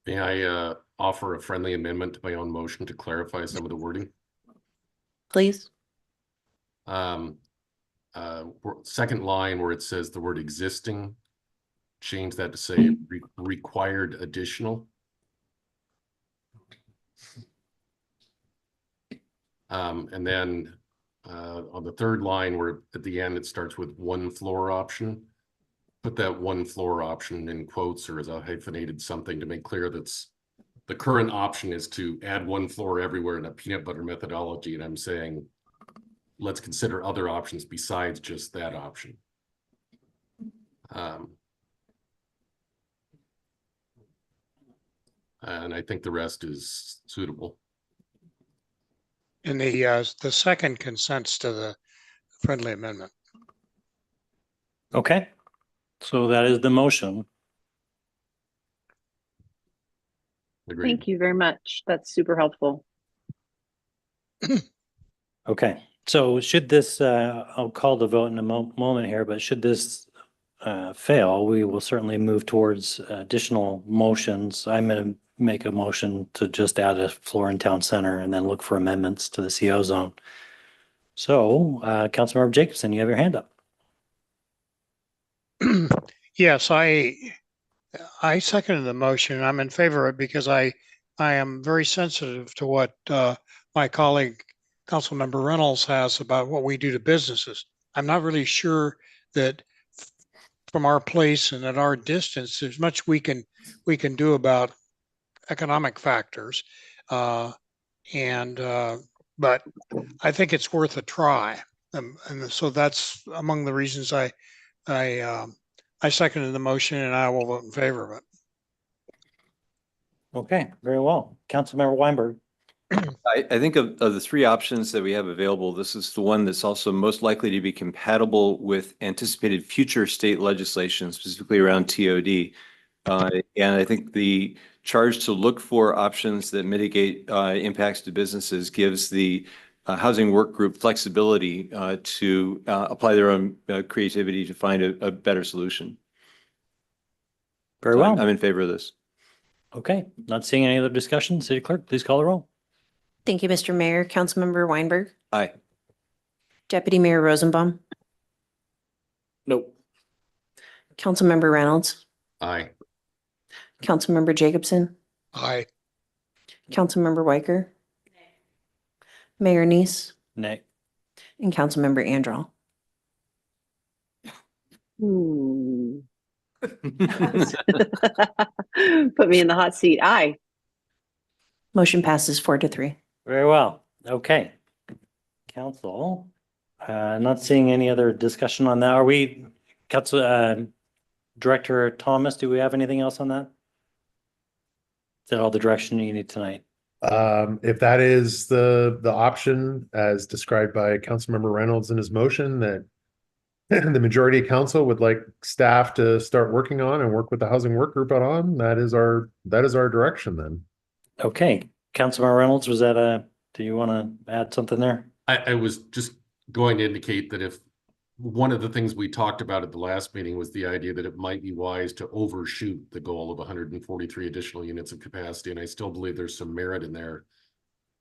May I offer a friendly amendment to my own motion to clarify some of the wording? Please. Second line where it says the word existing, change that to say required additional. And then on the third line where at the end it starts with 1 floor option, put that one floor option in quotes or as a hyphenated something to make clear that's the current option is to add one floor everywhere in a peanut butter methodology. And I'm saying, let's consider other options besides just that option. And I think the rest is suitable. And the second consents to the friendly amendment. Okay, so that is the motion. Agreed. Thank you very much. That's super helpful. Okay, so should this, I'll call the vote in a moment here, but should this fail, we will certainly move towards additional motions. I'm going to make a motion to just add a floor in town center and then look for amendments to the CO zone. So, Councilmember Jacobson, you have your hand up. Yes, I seconded the motion. I'm in favor of it because I am very sensitive to what my colleague, Councilmember Reynolds, has about what we do to businesses. I'm not really sure that from our place and at our distance, there's much we can do about economic factors. But I think it's worth a try. And so that's among the reasons I seconded the motion, and I will vote in favor of it. Okay, very well. Councilmember Weinberg. I think of the three options that we have available, this is the one that's also most likely to be compatible with anticipated future state legislation, specifically around TOD. And I think the charge to look for options that mitigate impacts to businesses gives the housing work group flexibility to apply their own creativity to find a better solution. Very So well. I'm in favor of this. Okay, not seeing any other discussion. City Clerk, please call the roll. Thank you, Mr. Mayor. Councilmember Weinberg, Aye. Deputy Mayor Rosenbaum, Nope. Councilmember Reynolds, Aye. Councilmember Jacobson, Aye. Councilmember Weicker, Mayor Neese, Nay. and Councilmember Andrell. Put me in the hot seat. Aye. Motion passes 4-3. Very well. Okay. Council, not seeing any other discussion on that. Are we, Council, Director Thomas, do we have anything else on that? Is that all the direction you need tonight? If that is the option as described by Councilmember Reynolds in his motion that the majority of council would like staff to start working on and work with the housing work group on, that is our direction then. Okay. Councilmember Reynolds, was that do you want to add something there? I was just going to indicate that if one of the things we talked about at the last meeting was the idea that it might be wise to overshoot the goal of 143 additional units of capacity, and I still believe there's some merit in there.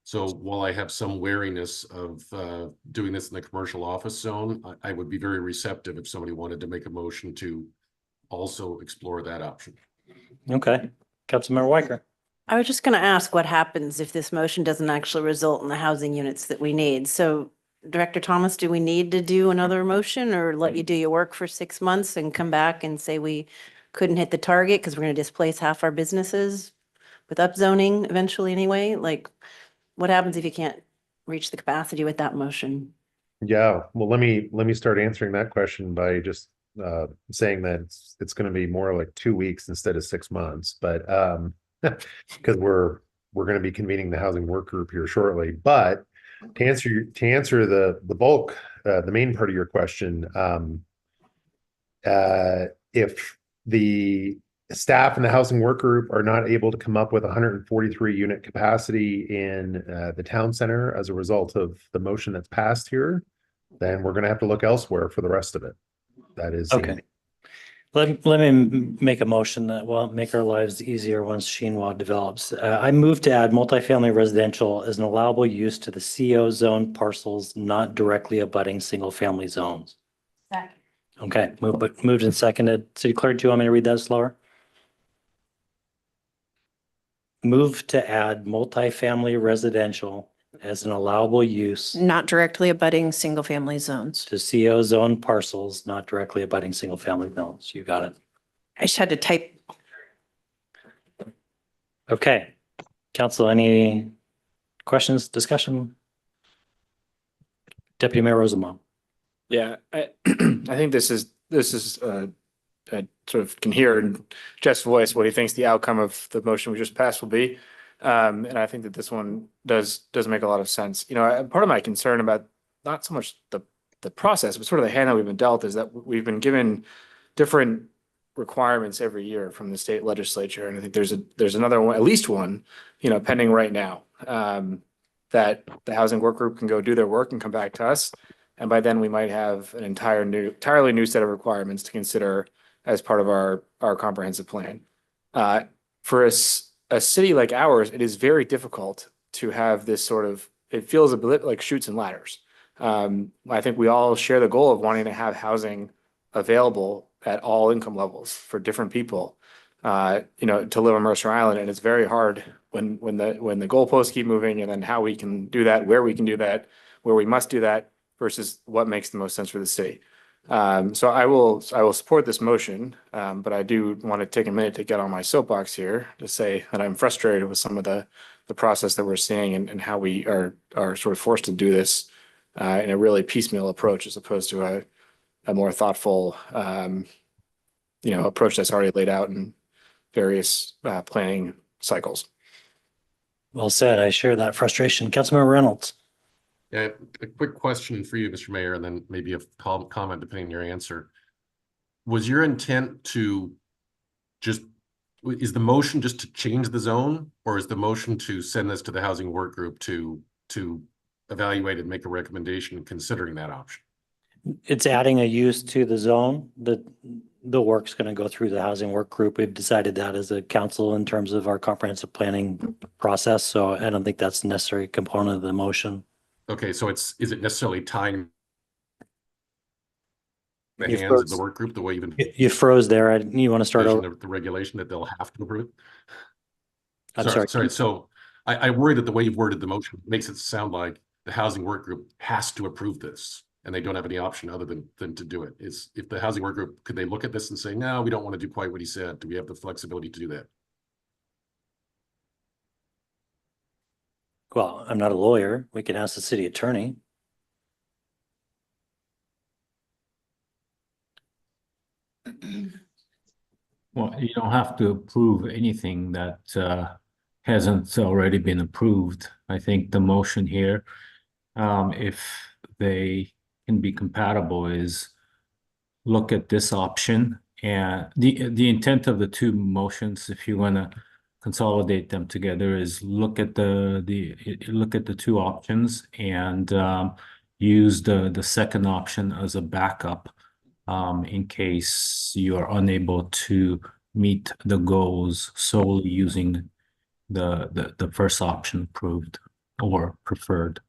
So while I have some wariness of doing this in the commercial office zone, I would be very receptive if somebody wanted to make a motion to also explore that option. Okay. Councilmember Weicker. I was just going to ask what happens if this motion doesn't actually result in the housing units that we need. So Director Thomas, do we need to do another motion or let you do your work for 6 months and come back and say we couldn't hit the target because we're going to displace half our businesses with upzoning eventually anyway? Like, what happens if you can't reach the capacity with that motion? Yeah, well, let me start answering that question by just saying that it's going to be more like 2 weeks instead of 6 months, but because we're going to be convening the housing work group here shortly. But to answer the bulk, the main part of your question, if the staff and the housing work group are not able to come up with 143 unit capacity in the town center as a result of the motion that's passed here, then we're going to have to look elsewhere for the rest of it. That is Okay. Let me make a motion that will make our lives easier once Chinois develops. I move to add multifamily residential as an allowable use to the CO zone parcels not directly abutting single family zones. Second. Okay, moved and seconded. City Clerk, do you want me to read that slower? Move to add multifamily residential as an allowable use Not directly abutting single-family zones. to CO zone parcels not directly abutting single-family zones. You got it. I just had to type. Okay. Council, any questions, discussion? Deputy Mayor Rosenbaum. Yeah, I think this is I sort of can hear in Jeff's voice what he thinks the outcome of the motion we just passed will be. And I think that this one does make a lot of sense. You know, part of my concern about not so much the process, but sort of the hand that we've been dealt is that we've been given different requirements every year from the state legislature. And I think there's another one, at least one, you know, pending right now, that the housing work group can go do their work and come back to us. And by then we might have an entirely new set of requirements to consider as part of our comprehensive plan. For a city like ours, it is very difficult to have this sort of, it feels a bit like chutes and ladders. I think we all share the goal of wanting to have housing available at all income levels for different people, you know, to live on Mercer Island. And it's very hard when the goalposts keep moving, and then how we can do that, where we can do that, where we must do that, versus what makes the most sense for the city. So I will support this motion, but I do want to take a minute to get on my soapbox here to say that I'm frustrated with some of the process that we're seeing, and how we are sort of forced to do this in a really piecemeal approach, as opposed to a more thoughtful, you know, approach that's already laid out in various planning cycles. Well said. I share that frustration. Councilmember Reynolds. Yeah, a quick question for you, Mr. Mayor, and then maybe a comment depending on your answer. Was your intent to is the motion just to change the zone, or is the motion to send this to the housing work group to evaluate and make a recommendation considering that option? It's adding a use to the zone. The work's going to go through the housing work group. We've decided that as a council in terms of our comprehensive planning process. So I don't think that's a necessary component of the motion. Okay, so is it necessarily tying the You hands of froze. the work group the way you've You froze there. You want to start over? the regulation that they'll have to approve it? I'm sorry. Sorry. So I worry that the way you've worded the motion makes it sound like the housing work group has to approve this, and they don't have any option other than to do it. If the housing work group, could they look at this and say, no, we don't want to do quite what he said? Do we have the flexibility to do that? Well, I'm not a lawyer. We can ask the city attorney. Well, you don't have to approve anything that hasn't already been approved. I think the motion here, if they can be compatible, is look at this option. And the intent of the two motions, if you want to consolidate them together, is look at the two options and use the second option as a backup in case you are unable to meet the goals solely using the first option approved or preferred.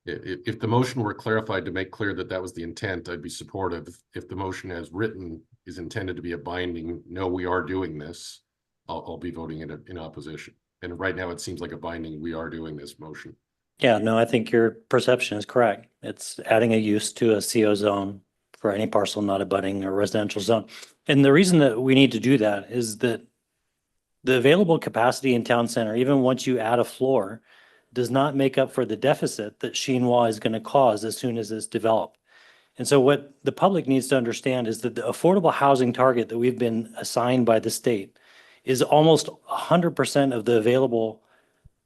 If the motion were clarified to make clear that that was the intent, I'd be supportive. If the motion as written is intended to be a binding, no, we are doing this, I'll be voting in opposition. And right now it seems like a binding, we are doing this motion. Yeah, no, I think your perception is correct. It's adding a use to a CO zone for any parcel not abutting a residential zone. And the reason that we need to do that is that the available capacity in town center, even once you add a floor, does not make up for the deficit that Chinois is going to cause as soon as it's developed. And so what the public needs to understand is that the affordable housing target that we've been assigned by the state is almost 100% of the available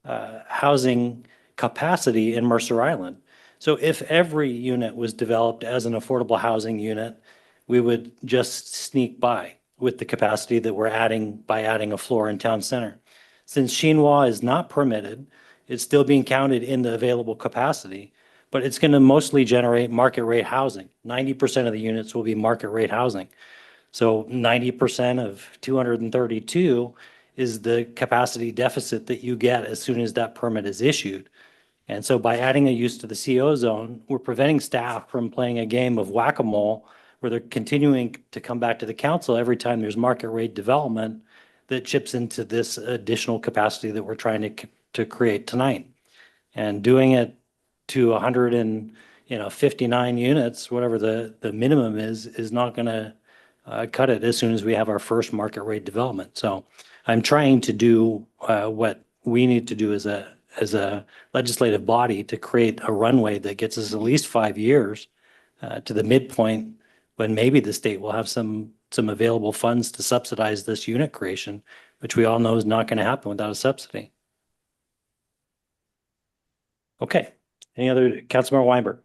housing capacity in Mercer Island. So if every unit was developed as an affordable housing unit, we would just sneak by with the capacity that we're adding by adding a floor in town center. Since Chinois is not permitted, it's still being counted in the available capacity, but it's going to mostly generate market rate housing. 90% of the units will be market rate housing. So 90% of 232 is the capacity deficit that you get as soon as that permit is issued. And so by adding a use to the CO zone, we're preventing staff from playing a game of whack-a-mole where they're continuing to come back to the council every time there's market rate development that chips into this additional capacity that we're trying to create tonight. And doing it to 159 units, whatever the minimum is not going to cut it as soon as we have our first market rate development. So I'm trying to do what we need to do as a legislative body to create a runway that gets us at least 5 years to the midpoint when maybe the state will have some available funds to subsidize this unit creation, which we all know is not going to happen without a subsidy. Okay. Any other, Councilmember Weinberg?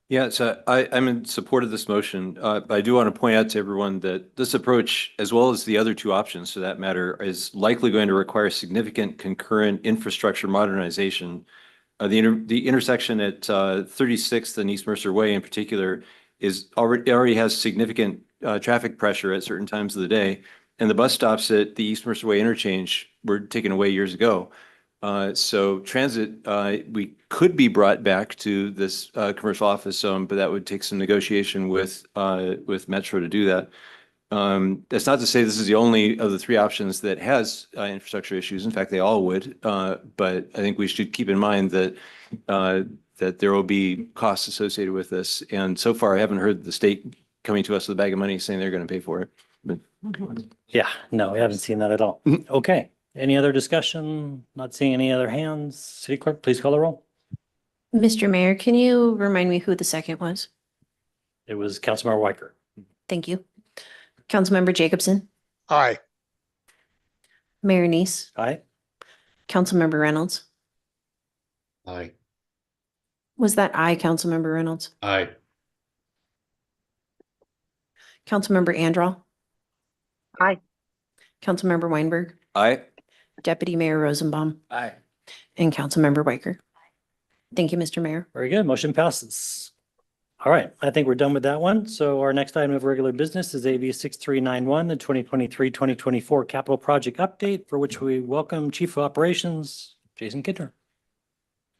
Yeah, so I'm in support of this motion. But I do want to point out to everyone that this approach, as well as the other two options for that matter, is likely going to require significant concurrent infrastructure modernization. The intersection at 36th and East Mercer Way in particular is already has significant traffic pressure at certain times of the day. And the bus stops at the East Mercer Way interchange were taken away years ago. So transit, we could be brought back to this commercial office zone, but that would take some negotiation with Metro to do that. That's not to say this is the only of the three options that has infrastructure issues. In fact, they all would. But I think we should keep in mind that that there will be costs associated with this. And so far, I haven't heard the state coming to us with a bag of money saying they're going to pay for it. But Yeah, no, we haven't seen that at all. Okay. Any other discussion? Not seeing any other hands. City Clerk, please call the roll. Mr. Mayor, can you remind me who the second was? It was Councilmember Weicker. Thank you. Councilmember Jacobson, Aye. Mayor Neese, Aye. Councilmember Reynolds. Aye. Was that I, Councilmember Reynolds? Aye. Councilmember Androl, Aye. Councilmember Weinberg, Aye. Deputy Mayor Rosenbaum, Aye. and Councilmember Weicker. Thank you, Mr. Mayor. Very good. Motion passes. All right. I think we're done with that one. So our next item of regular business is AB 6391, the 2023-2024 capital project update, for which we welcome Chief of Operations, Jason Kidner.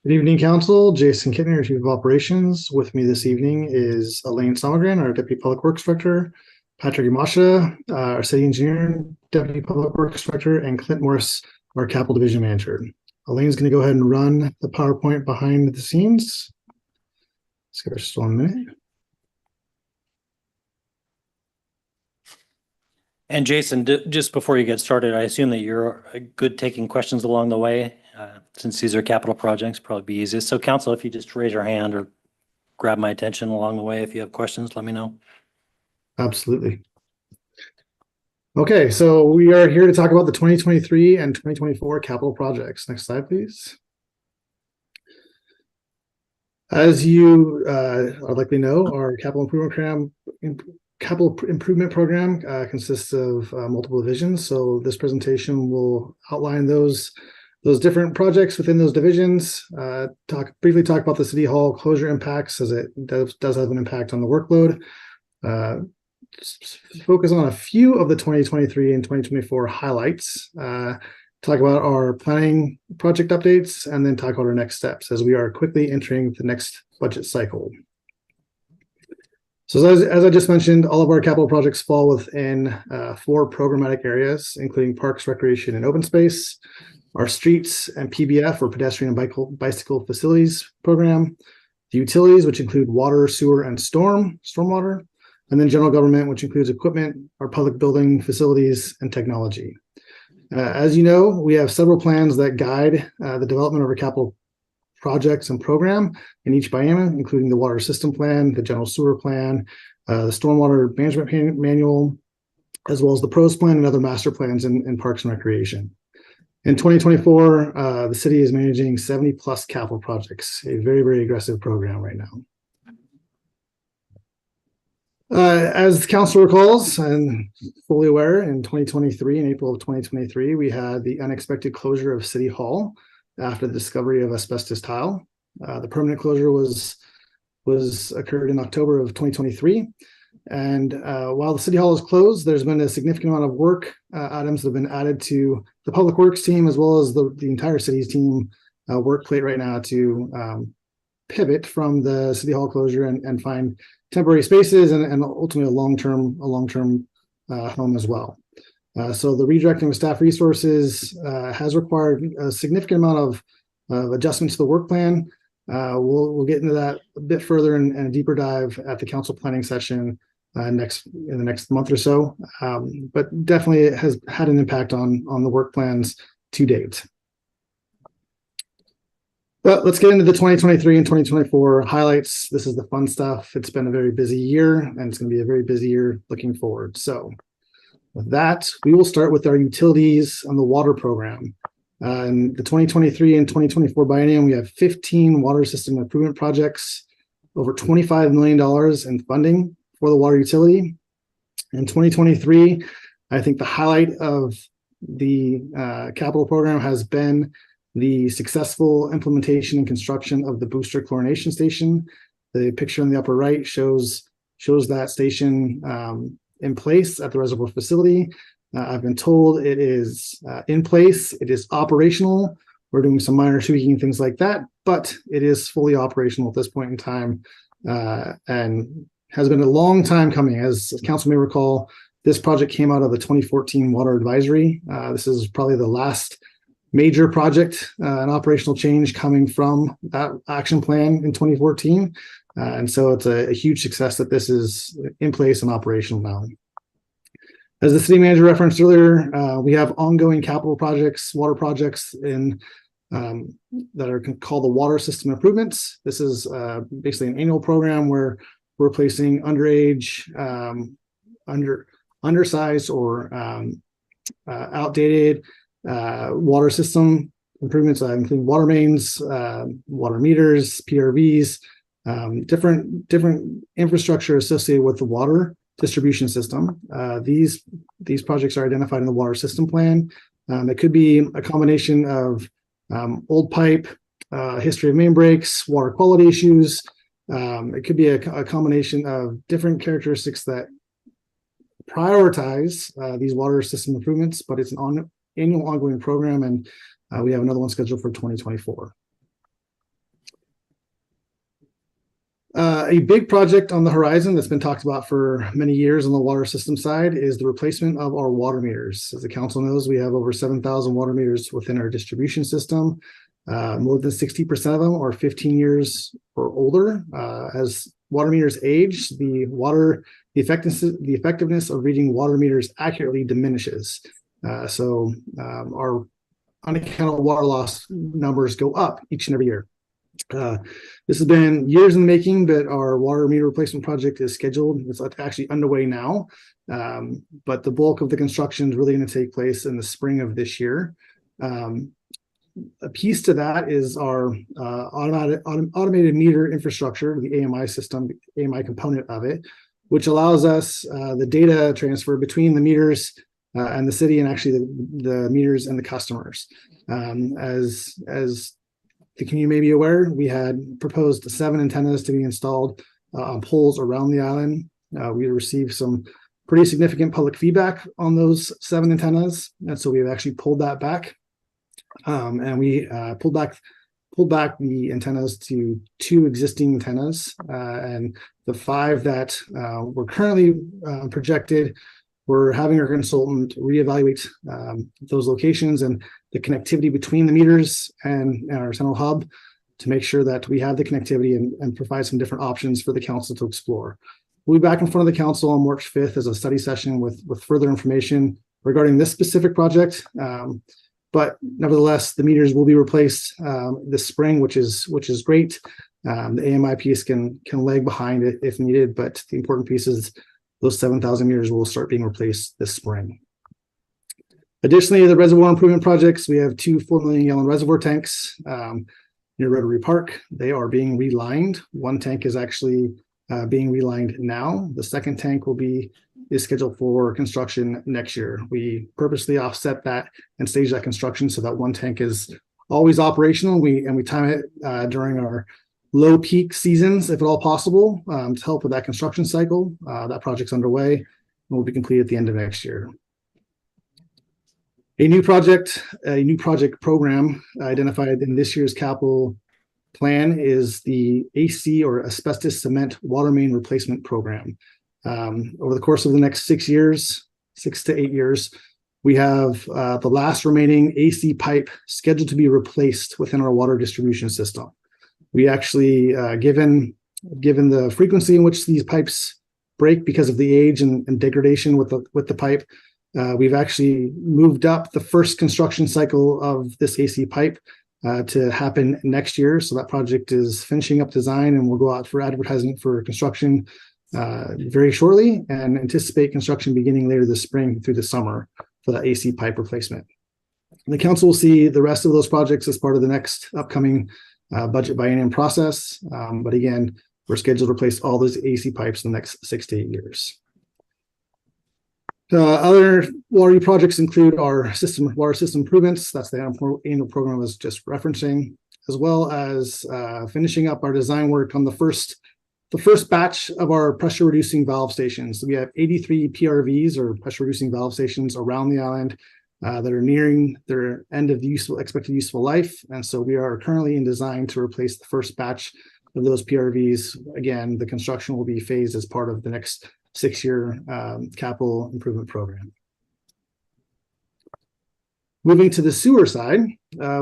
Good evening, Council. Jason Kittner, Chief of Operations. With me this evening is Elaine Sommergren, our Deputy Public Works Director, Patrick Yamasha, our City Engineer, Deputy Public Works Director, and Clint Morris, our Capital Division Manager. Elaine's going to go ahead and run the PowerPoint behind the scenes. Let's give her just 1 minute. And Jason, just before you get started, I assume that you're good taking questions along the way. Since these are capital projects, probably be easiest. So Council, if you just raise your hand or grab my attention along the way, if you have questions, let me know. Absolutely. Okay, so we are here to talk about the 2023 and 2024 capital projects. Next slide, please. As you likely know, our capital improvement program consists of multiple divisions. So this presentation will outline those different projects within those divisions. Briefly talk about the City Hall closure impacts, as it does have an impact on the workload. Focus on a few of the 2023 and 2024 highlights. Talk about our planning project updates, and then talk about our next steps as we are quickly entering the next budget cycle. So as I just mentioned, all of our capital projects fall within 4 programmatic areas, including parks, recreation, and open space, our streets and PBF, or pedestrian and bicycle facilities program, the utilities, which include water, sewer, and stormwater, and then general government, which includes equipment, our public building facilities, and technology. As you know, we have several plans that guide the development of our capital projects and program in each biennium, including the water system plan, the general sewer plan, the stormwater management manual, as well as the PROS plan and other master plans in parks and recreation. In 2024, the city is managing 70+ capital projects, a very, very aggressive program right now. As the council recalls and fully aware, in 2023, in April of 2023, we had the unexpected closure of City Hall after the discovery of asbestos tile. The permanent closure was occurred in October of 2023. And while the City Hall is closed, there's been a significant amount of work items that have been added to the Public Works team, as well as the entire city's team work plate right now to pivot from the City Hall closure and find temporary spaces and ultimately a long-term home as well. So the redirecting of staff resources has required a significant amount adjustments to the work plan. We'll get into that a bit further and a deeper dive at the council planning session in the next month or so. But definitely it has had an impact on the work plans to date. But let's get into the 2023 and 2024 highlights. This is the fun stuff. It's been a very busy year, and it's going to be a very busy year looking forward. So with that, we will start with our utilities on the water program. In the 2023 and 2024 biennium, we have 15 water system improvement projects, over $25 million in funding for the water utility. In 2023, I think the highlight of the capital program has been the successful implementation and construction of the booster chlorination station. The picture in the upper right shows that station in place at the reservoir facility. I've been told it is in place. It is operational. We're doing some minor tweaking, things like that, but it is fully operational at this point in time, and has been a long time coming. As council may recall, this project came out of the 2014 water advisory. This is probably the last major project, an operational change coming from that action plan in 2014. And so it's a huge success that this is in place and operational now. As the city manager referenced earlier, we have ongoing capital projects, water projects that are called the water system improvements. This is basically an annual program where we're replacing underage, undersized or outdated water system improvements, including water mains, water meters, PRVs, different infrastructure associated with the water distribution system. These projects are identified in the water system plan. It could be a combination of old pipe, history of main breaks, water quality issues. It could be a combination of different characteristics that prioritize these water system improvements, but it's an annual ongoing program, and we have another one scheduled for 2024. A big project on the horizon that's been talked about for many years on the water system side is the replacement of our water meters. As the council knows, we have over 7,000 water meters within our distribution system. More than 60% of them are 15 years or older. As water meters age, the effectiveness of reading water meters accurately diminishes. So our unaccountable water loss numbers go up each and every year. This has been years in the making, but our water meter replacement project is scheduled. It's actually underway now, but the bulk of the construction is really going to take place in the spring of this year. A piece to that is our automated meter infrastructure, the AMI system, the AMI component of it, which allows us the data transfer between the meters and the city, and actually the meters and the customers. As the community may be aware, we had proposed 7 antennas to be installed on poles around the island. We received some pretty significant public feedback on those 7 antennas, and so we've actually pulled that back. And we pulled back the antennas to 2 existing antennas, and the 5 that were currently projected. We're having our consultant reevaluate those locations and the connectivity between the meters and our central hub to make sure that we have the connectivity and provide some different options for the council to explore. We'll be back in front of the council on March 5th as a study session with further information regarding this specific project. But nevertheless, the meters will be replaced this spring, which is great. The AMI piece can lag behind it if needed, but the important piece is those 7,000 meters will start being replaced this spring. Additionally, the reservoir improvement projects, we have 2 4 million gallon reservoir tanks near Rotary Park. They are being relined. 1 tank is actually being relined now. The second tank is scheduled for construction next year. We purposely offset that and stage that construction so that 1 tank is always operational. We time it during our low peak seasons, if at all possible, to help with that construction cycle. That project's underway and will be completed at the end of next year. A new project program identified in this year's capital plan is the AC, or asbestos cement water main replacement program. Over the course of the next 6 to 8 years, we have the last remaining AC pipe scheduled to be replaced within our water distribution system. We actually, given the frequency in which these pipes break because of the age and degradation with the pipe, we've actually moved up the first construction cycle of this AC pipe to happen next year. So that project is finishing up design and will go out for advertising for construction very shortly, and anticipate construction beginning later this spring through the summer for the AC pipe replacement. And the council will see the rest of those projects as part of the next upcoming budget biennium process. But again, we're scheduled to replace all those AC pipes in the next 6 to 8 years. Other water projects include our water system improvements. That's the annual program I was just referencing, as well as finishing up our design work on the first batch of our pressure reducing valve stations. We have 83 PRVs, or pressure reducing valve stations, around the island that are nearing their end of the expected useful life. And so we are currently in design to replace the first batch of those PRVs. Again, the construction will be phased as part of the next 6-year capital improvement program. Moving to the sewer side,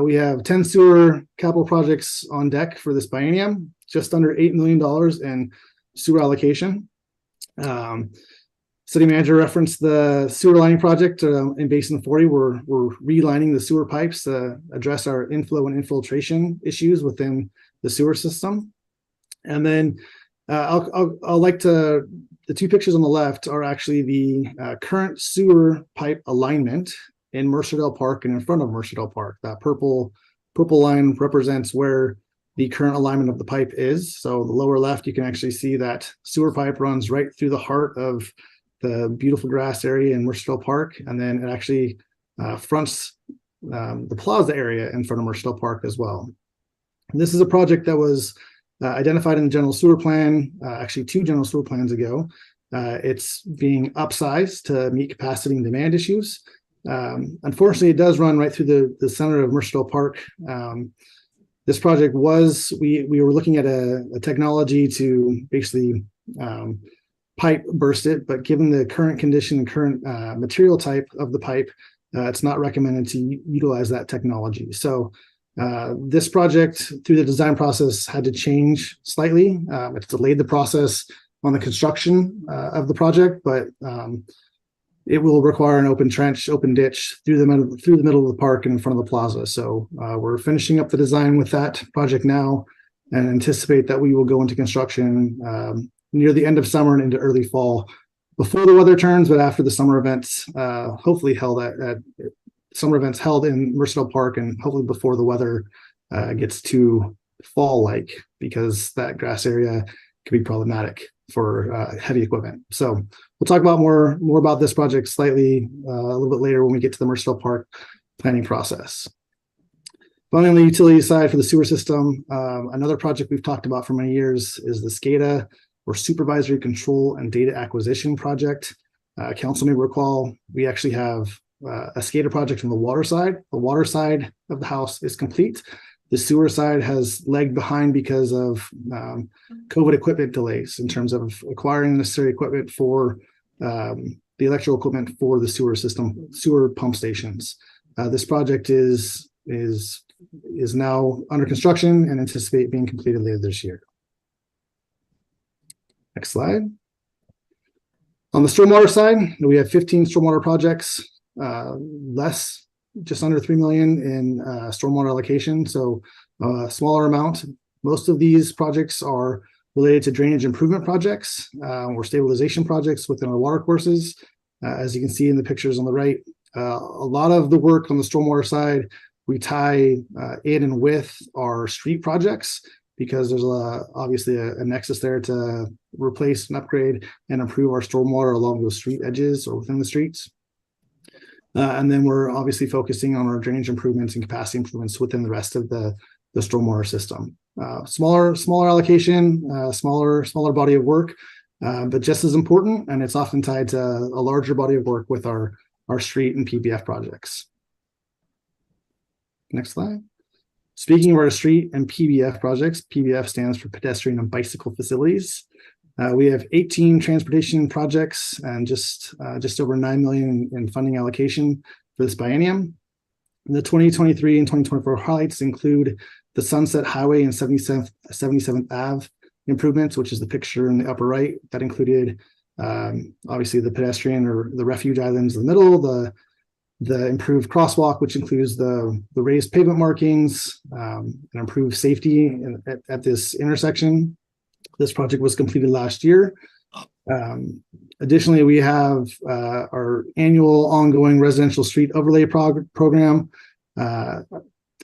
we have 10 sewer capital projects on deck for this biennium, just under $8 million in sewer allocation. City manager referenced the sewer lining project in Basin 40. We're relining the sewer pipes to address our inflow and infiltration issues within the sewer system. And then the two pictures on the left are actually the current sewer pipe alignment in Mercerdale Park and in front of Mercerdale Park. That purple line represents where the current alignment of the pipe is. So the lower left, you can actually see that sewer pipe runs right through the heart of the beautiful grass area in Mercerdale Park, and then it actually fronts the plaza area in front of Mercerdale Park as well. And this is a project that was identified in the general sewer plan, actually 2 general sewer plans ago. It's being upsized to meet capacity and demand issues. Unfortunately, it does run right through the center of Mercerdale Park. This project we were looking at a technology to basically pipe burst it, but given the current condition and current material type of the pipe, it's not recommended to utilize that technology. So this project, through the design process, had to change slightly. It's delayed the process on the construction of the project, but it will require an open ditch through the middle of the park and in front of the plaza. So we're finishing up the design with that project now, and anticipate that we will go into construction near the end of summer and into early fall, before the weather turns, but after the summer events, hopefully held at summer events held in Mercerdale Park, and hopefully before the weather gets too fall-like, because that grass area can be problematic for heavy equipment. So we'll talk about more about this project slightly a little bit later when we get to the Mercerdale Park planning process. Finally, on the utility side for the sewer system, another project we've talked about for many years is the SCADA, or Supervisory Control and Data Acquisition Project. Council may recall, we actually have a SCADA project on the water side. The water side of the house is complete. The sewer side has lagged behind because of COVID equipment delays in terms of acquiring the necessary equipment for the electrical equipment for the sewer system, sewer pump stations. This project is now under construction and anticipate being completed later this year. Next slide. On the stormwater side, we have 15 stormwater projects, just under 3 million in stormwater allocation, so a smaller amount. Most of these projects are related to drainage improvement projects or stabilization projects within our water courses. As you can see in the pictures on the right, a lot of the work on the stormwater side, we tie in and with our street projects, because there's obviously a nexus there to replace and upgrade and improve our stormwater along those street edges or within the streets. And then we're obviously focusing on our drainage improvements and capacity improvements within the rest of the stormwater system. Smaller allocation, smaller body of work, but just as important, and it's often tied to a larger body of work with our street and PBF projects. Next slide. Speaking of our street and PBF projects, PBF stands for pedestrian and bicycle facilities. We have 18 transportation projects and just over 9 million in funding allocation for this biennium. The 2023 and 2024 highlights include the Sunset Highway and 77th Ave improvements, which is the picture in the upper right. That included obviously the pedestrian or the refuge islands in the middle, the improved crosswalk, which includes the raised pavement markings, and improved safety at this intersection. This project was completed last year. Additionally, we have our annual ongoing residential street overlay program.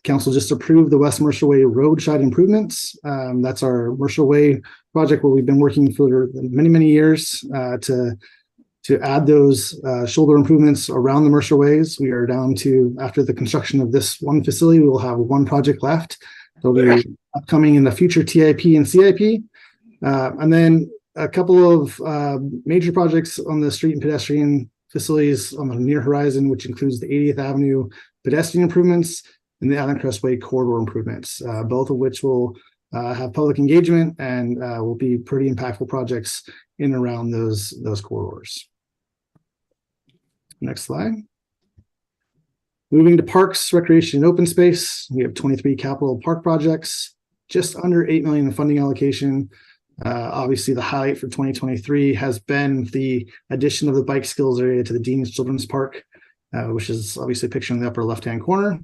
Council just approved the West Mercer Way roadside improvements. That's our Mercer Way project where we've been working for many, many years to add those shoulder improvements around the Mercer Ways. We are down to, after the construction of this one facility, we will have one project left. It'll be upcoming in the future TIP and CIP. And then a couple of major projects on the street and pedestrian facilities on the near horizon, which includes the 80th Avenue pedestrian improvements and the Island Crestway corridor improvements, both of which will have public engagement and will be pretty impactful projects in and around those corridors. Next slide. Moving to parks, recreation, and open space, we have 23 capital park projects, just under 8 million in funding allocation. Obviously, the highlight for 2023 has been the addition of the bike skills area to the Dean's Children's Park, which is obviously pictured in the upper left-hand corner.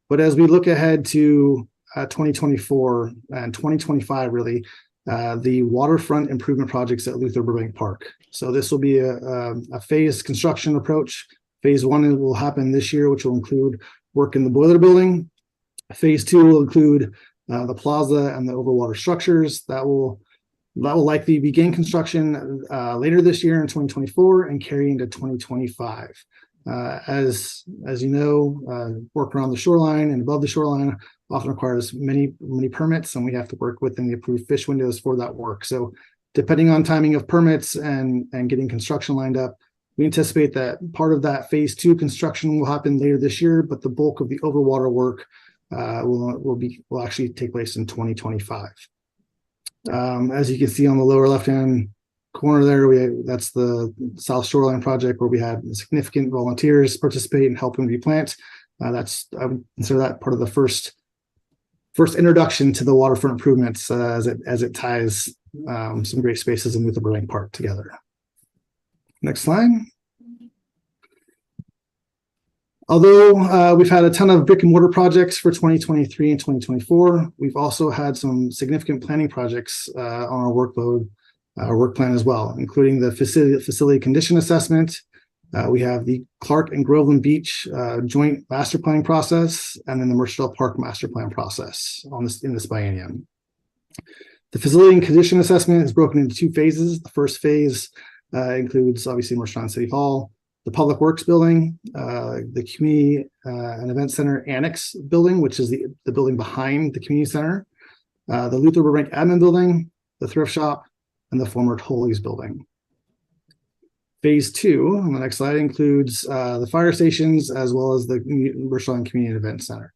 But as we look ahead to 2024 and 2025, really, the waterfront improvement projects at Luther Burbank Park. So this will be a phased construction approach. Phase 1 will happen this year, which will include work in the boiler building. Phase 2 will include the plaza and the overwater structures. That will likely begin construction later this year in 2024 and carry into 2025. As you know, work around the shoreline and above the shoreline often requires many permits, and we have to work within the approved fish windows for that work. So depending on timing of permits and getting construction lined up, we anticipate that part of that phase 2 construction will happen later this year, but the bulk of the overwater work will actually take place in 2025. As you can see on the lower left-hand corner there, that's the South Shoreline project where we had significant volunteers participate in helping replant. I would consider that part of the first introduction to the waterfront improvements as it ties some great spaces in Luther Burbank Park together. Next slide. Although we've had a ton of brick and mortar projects for 2023 and 2024, we've also had some significant planning projects on our workload, our work plan as well, including the facility condition assessment. We have the Clark and Groveland Beach joint master planning process, and then the Mercedale Park master plan process in this biennium. The facility and condition assessment is broken into 2 phases. The first phase includes obviously Mercer City Hall, the Public Works Building, the Community and Event Center Annex Building, which is the building behind the Community Center, the Luther Burbank Admin Building, the Thrift Shop, and the former Tolly's Building. Phase 2 on the next slide includes the fire stations as well as the Mercer Community Event Center.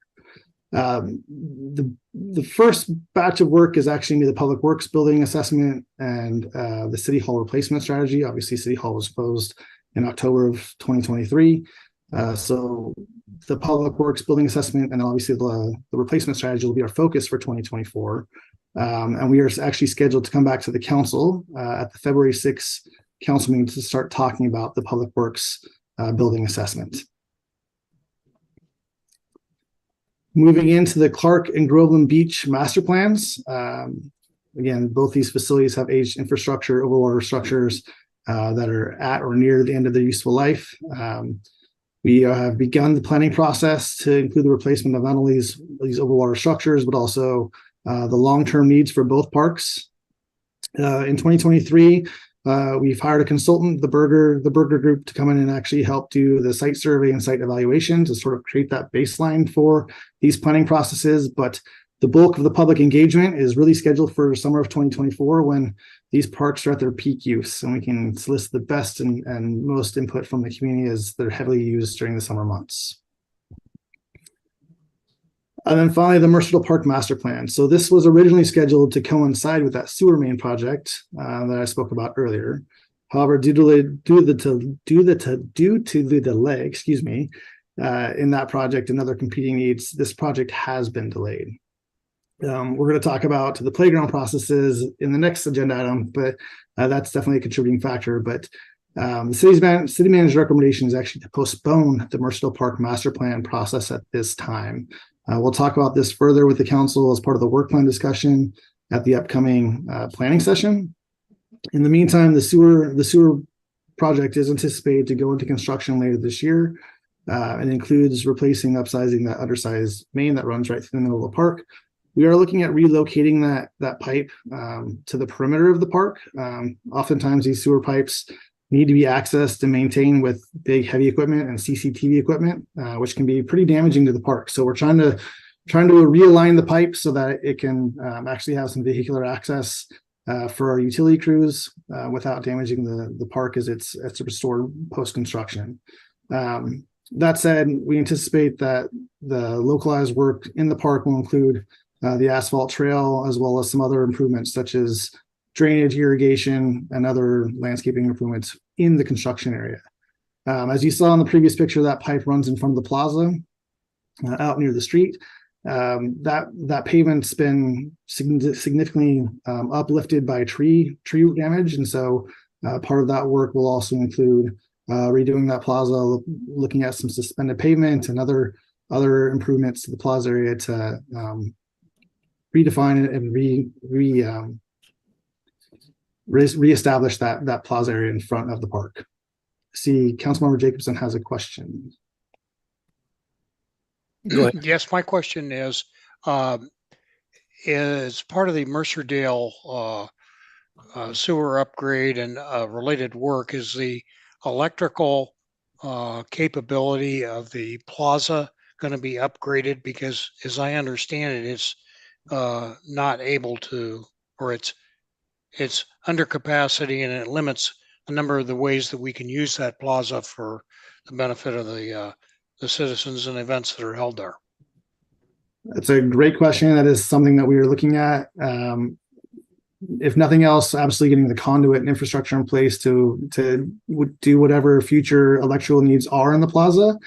The first batch of work is actually the Public Works Building assessment and the City Hall replacement strategy. Obviously, City Hall was closed in October of 2023. So the Public Works Building assessment and obviously the replacement strategy will be our focus for 2024. And we are actually scheduled to come back to the council at the February 6th council meeting to start talking about the Public Works building assessment. Moving into the Clark and Groveland Beach master plans. Again, both these facilities have aged infrastructure, overwater structures that are at or near the end of their useful life. We have begun the planning process to include the replacement of not only these overwater structures, but also the long-term needs for both parks. In 2023, we've hired a consultant, the Berger Group, to come in and actually help do the site survey and site evaluation to sort of create that baseline for these planning processes. But the bulk of the public engagement is really scheduled for summer of 2024 when these parks are at their peak use, and we can solicit the best and most input from the community as they're heavily used during the summer months. And then finally, the Mercer Park Master Plan. So this was originally scheduled to coincide with that sewer main project that I spoke about earlier. However, due to the delay, excuse me, in that project and other competing needs, this project has been delayed. We're going to talk about the playground processes in the next agenda item, but that's definitely a contributing factor. But the city manager's recommendation is actually to postpone the Mercer Park Master Plan process at this time. We'll talk about this further with the council as part of the work plan discussion at the upcoming planning session. In the meantime, the sewer project is anticipated to go into construction later this year. It includes replacing, upsizing that undersized main that runs right through the middle of the park. We are looking at relocating that pipe to the perimeter of the park. Oftentimes, these sewer pipes need to be accessed and maintained with big heavy equipment and CCTV equipment, which can be pretty damaging to the park. So we're trying to realign the pipe so that it can actually have some vehicular access for our utility crews without damaging the park as it's restored post-construction. That said, we anticipate that the localized work in the park will include the asphalt trail, as well as some other improvements such as drainage, irrigation, and other landscaping improvements in the construction area. As you saw in the previous picture, that pipe runs in front of the plaza out near the street. That pavement's been significantly uplifted by tree damage, and so part of that work will also include redoing that plaza, looking at some suspended pavement and other improvements to the plaza area to redefine it and reestablish that plaza area in front of the park. See, Councilmember Jacobson has a question. Go ahead. Yes, my question is part of the Mercerdale sewer upgrade and related work, is the electrical capability of the plaza going to be upgraded? Because as I understand it, it's not able to, or it's under capacity, and it limits a number of the ways that we can use that plaza for the benefit of the citizens and events that are held there. That's a great question. That is something that we are looking at. If nothing else, absolutely getting the conduit and infrastructure in place to do whatever future electrical needs are in the plaza.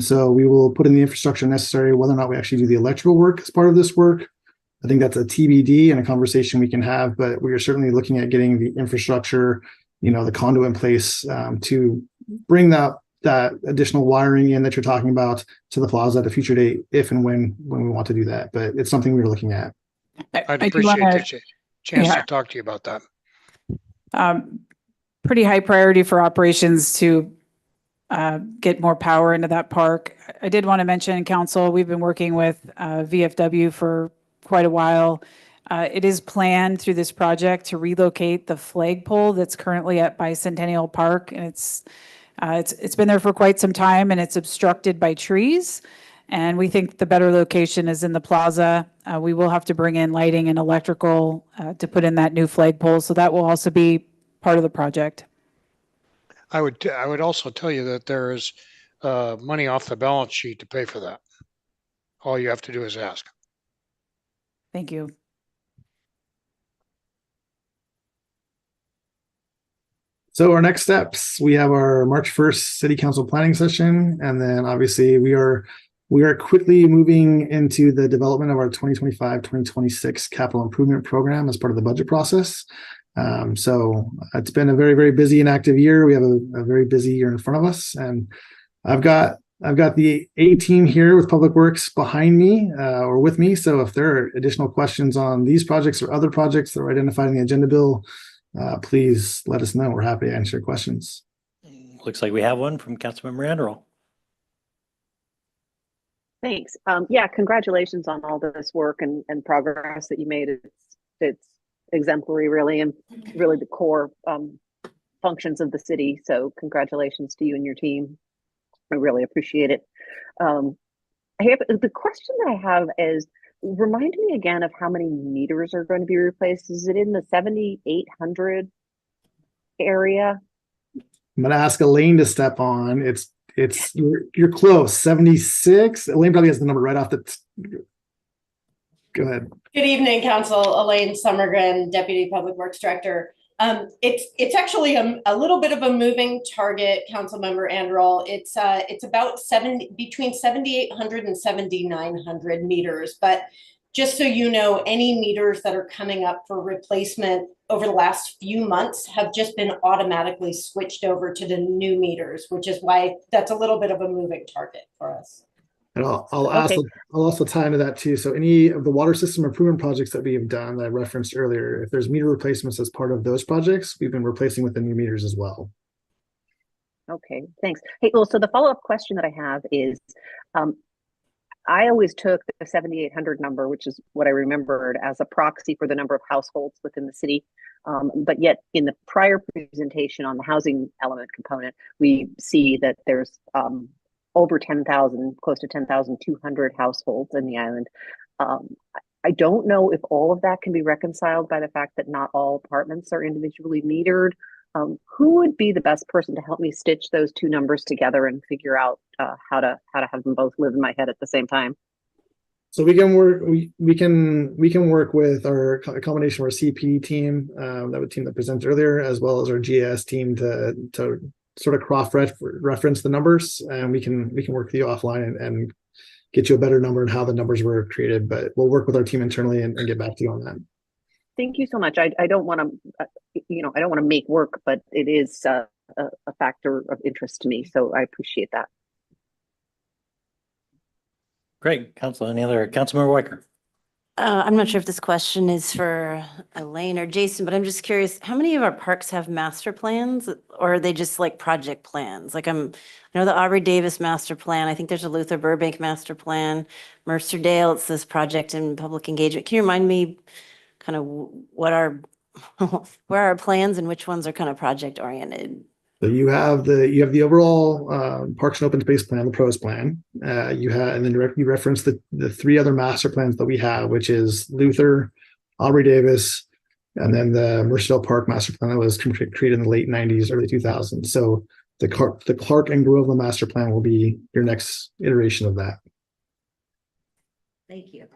So we will put in the infrastructure necessary. Whether or not we actually do the electrical work as part of this work, I think that's a TBD and a conversation we can have, but we are certainly looking at getting the infrastructure, the conduit in place to bring that additional wiring in that you're talking about to the plaza at a future date, if and when we want to do that. But it's something we're looking at. I'd appreciate the chance to talk to you about that. Pretty high priority for operations to get more power into that park. I did want to mention, council, we've been working with VFW for quite a while. It is planned through this project to relocate the flagpole that's currently at Bicentennial Park, and it's been there for quite some time, and it's obstructed by trees. And we think the better location is in the plaza. We will have to bring in lighting and electrical to put in that new flagpole, so that will also be part of the project. I would also tell you that there is money off the balance sheet to pay for that. All you have to do is ask. Thank you. So our next steps, we have our March 1st City Council planning session, and then obviously we are quickly moving into the development of our 2025-2026 capital improvement program as part of the budget process. So it's been a very, very busy and active year. We have a very busy year in front of us, and I've got the A team here with Public Works behind me or with me. So if there are additional questions on these projects or other projects that are identified in the agenda bill, please let us know. We're happy to answer your questions. Looks like we have one from Councilmember Anderl. Thanks. Yeah, congratulations on all this work and progress that you made. It's exemplary, really, and really the core functions of the city. So congratulations to you and your team. I really appreciate it. The question that I have is, remind me again of how many meters are going to be replaced. Is it in the 7,800 area? I'm going to ask Elaine to step on. It's you're close. 76. Elaine probably has the number right off the. Go ahead. Good evening, Council. Elaine Summergren, Deputy Public Works Director. It's actually a little bit of a moving target, Councilmember Anderl. It's about between 7,800 and 7,900 meters. But just so you know, any meters that are coming up for replacement over the last few months have just been automatically switched over to the new meters, which is why that's a little bit of a moving target for us. And I'll also tie into that too. So any of the water system improvement projects that we have done that I referenced earlier, if there's meter replacements as part of those projects, we've been replacing with the new meters as well. Okay, thanks. Hey, well, so the follow-up question that I have is, I always took the 7,800 number, which is what I remembered, as a proxy for the number of households within the city. But yet in the prior presentation on the housing element component, we see that there's over 10,000, close to 10,200 households in the island. I don't know if all of that can be reconciled by the fact that not all apartments are individually metered. Who would be the best person to help me stitch those two numbers together and figure out how to have them both live in my head at the same time? So we can work. We can work with our combination of our CP team, that team that presented earlier, as well as our GIS team to sort of cross-reference the numbers, and we can work with you offline and get you a better number and how the numbers were created. But we'll work with our team internally and get back to you on that. Thank you so much. I don't want to, I don't want to make work, but it is a factor of interest to me. So I appreciate that. Great. Council, any other? Councilmember Weicker. I'm not sure if this question is for Elaine or Jason, but I'm just curious, how many of our parks have master plans, or are they just like project plans? Like I know the Aubrey Davis master plan. I think there's a Luther Burbank master plan. Mercer Dale, it's this project and public engagement. Can you remind me kind of what are where are our plans and which ones are kind of project oriented? So you have the overall Parks and Open Space Plan, the PROS plan. And then you reference the three other master plans that we have, which is Luther, Aubrey Davis, and then the Mercedale Park master plan that was created in the late 90s, early 2000s. So the Clark and Groveland master plan will be your next iteration of that. Thank you.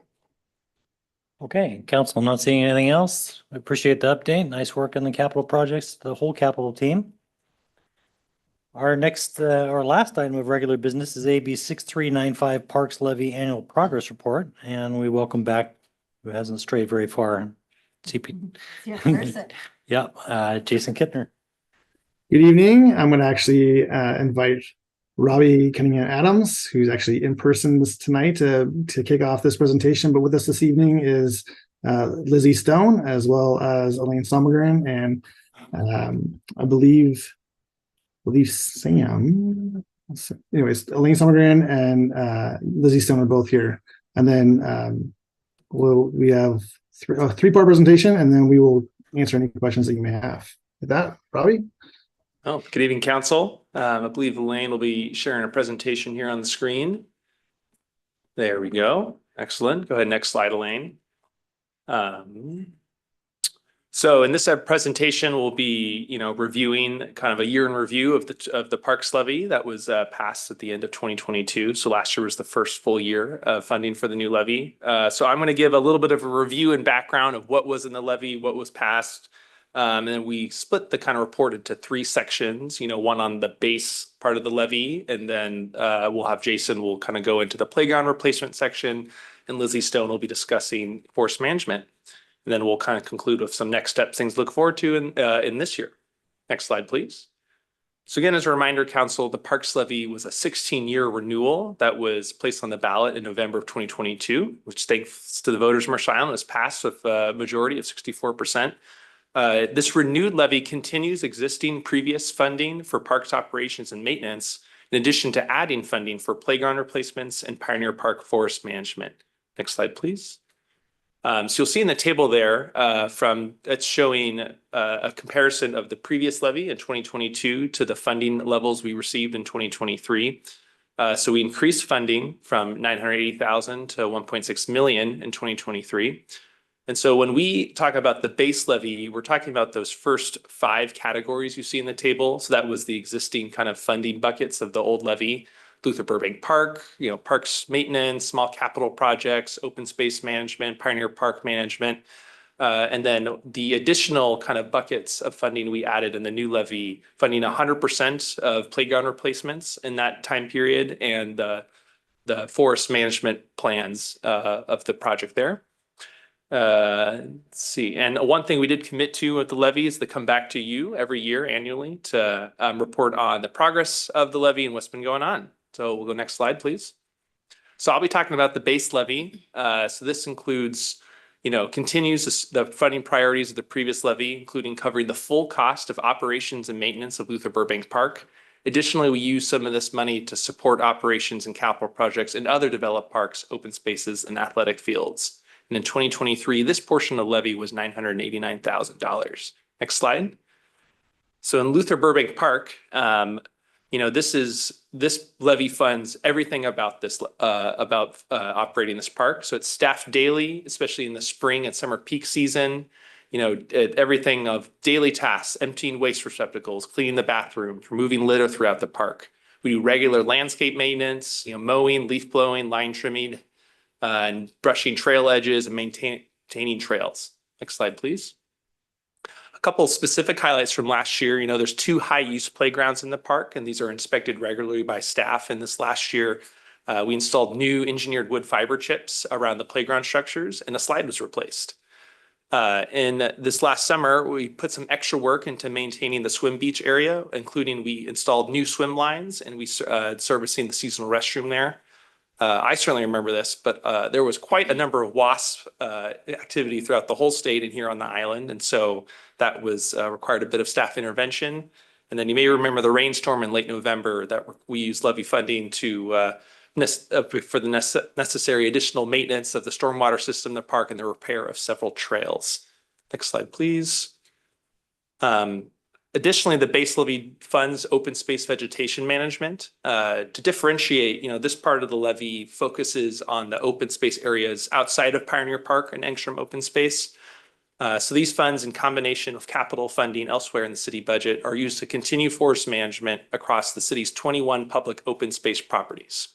Okay, Council, I'm not seeing anything else. I appreciate the update. Nice work on the capital projects, the whole capital team. Our last item of regular business is AB 6395 Parks Levy Annual Progress Report, and we welcome back, who hasn't strayed very far, CP. Yeah, Jason Kittner. Good evening. I'm going to actually invite Robbie Cunningham Adams, who's actually in person tonight to kick off this presentation. But with us this evening is Lizzie Stone, as well as Elaine Summergren, and I believe Sam. Anyways, Elaine Summergren and Lizzie Stone are both here. And then we have a three-part presentation, and then we will answer any questions that you may have. With that, Robbie? Oh, good evening, Council. I believe Elaine will be sharing a presentation here on the screen. There we go. Excellent. Go ahead, next slide, Elaine. So in this presentation, we'll be, reviewing kind of a year in review of the Parks Levy that was passed at the end of 2022. So last year was the first full year of funding for the new levy. So I'm going to give a little bit of a review and background of what was in the levy, what was passed. And then we split the kind of report into three sections, one on the base part of the levy. And then we'll have Jason will kind of go into the playground replacement section, and Lizzie Stone will be discussing forest management. And then we'll kind of conclude with some next steps, things to look forward to in this year. Next slide, please. So again, as a reminder, Council, the Parks Levy was a 16-year renewal that was placed on the ballot in November of 2022, which thanks to the voters of Mercer Island was passed with a majority of 64%. This renewed levy continues existing previous funding for parks operations and maintenance, in addition to adding funding for playground replacements and Pioneer Park forest management. Next slide, please. So you'll see in the table there it's showing a comparison of the previous levy in 2022 to the funding levels we received in 2023. So we increased funding from $980,000 to $1.6 million in 2023. And so when we talk about the base levy, we're talking about those first 5 categories you see in the table. So that was the existing kind of funding buckets of the old levy: Luther Burbank Park, parks maintenance, small capital projects, open space management, Pioneer Park management. And then the additional kind of buckets of funding we added in the new levy, funding 100% of playground replacements in that time period, and the forest management plans of the project there. Let's see. And one thing we did commit to with the levy is to come back to you every year annually to report on the progress of the levy and what's been going on. So we'll go next slide, please. So I'll be talking about the base levy. So this includes, continues the funding priorities of the previous levy, including covering the full cost of operations and maintenance of Luther Burbank Park. Additionally, we use some of this money to support operations and capital projects in other developed parks, open spaces, and athletic fields. And in 2023, this portion of the levy was $989,000. Next slide. So in Luther Burbank Park, this levy funds everything about operating this park. So it's staffed daily, especially in the spring and summer peak season. Everything of daily tasks: emptying waste receptacles, cleaning the bathrooms, removing litter throughout the park. We do regular landscape maintenance, mowing, leaf blowing, line trimming, and brushing trail edges and maintaining trails. Next slide, please. A couple specific highlights from last year. There's 2 high-use playgrounds in the park, and these are inspected regularly by staff. And this last year, we installed new engineered wood fiber chips around the playground structures, and the slide was replaced. In this last summer, we put some extra work into maintaining the swim beach area, including we installed new swim lines, and we servicing the seasonal restroom there. I certainly remember this, but there was quite a number of wasp activity throughout the whole state and here on the island. And so that was required a bit of staff intervention. And then you may remember the rainstorm in late November that we used levy funding for the necessary additional maintenance of the stormwater system in the park and the repair of several trails. Next slide, please. Additionally, the base levy funds open space vegetation management. To differentiate, this part of the levy focuses on the open space areas outside of Pioneer Park and Engstrom open space. So these funds, in combination with capital funding elsewhere in the city budget, are used to continue forest management across the city's 21 public open space properties.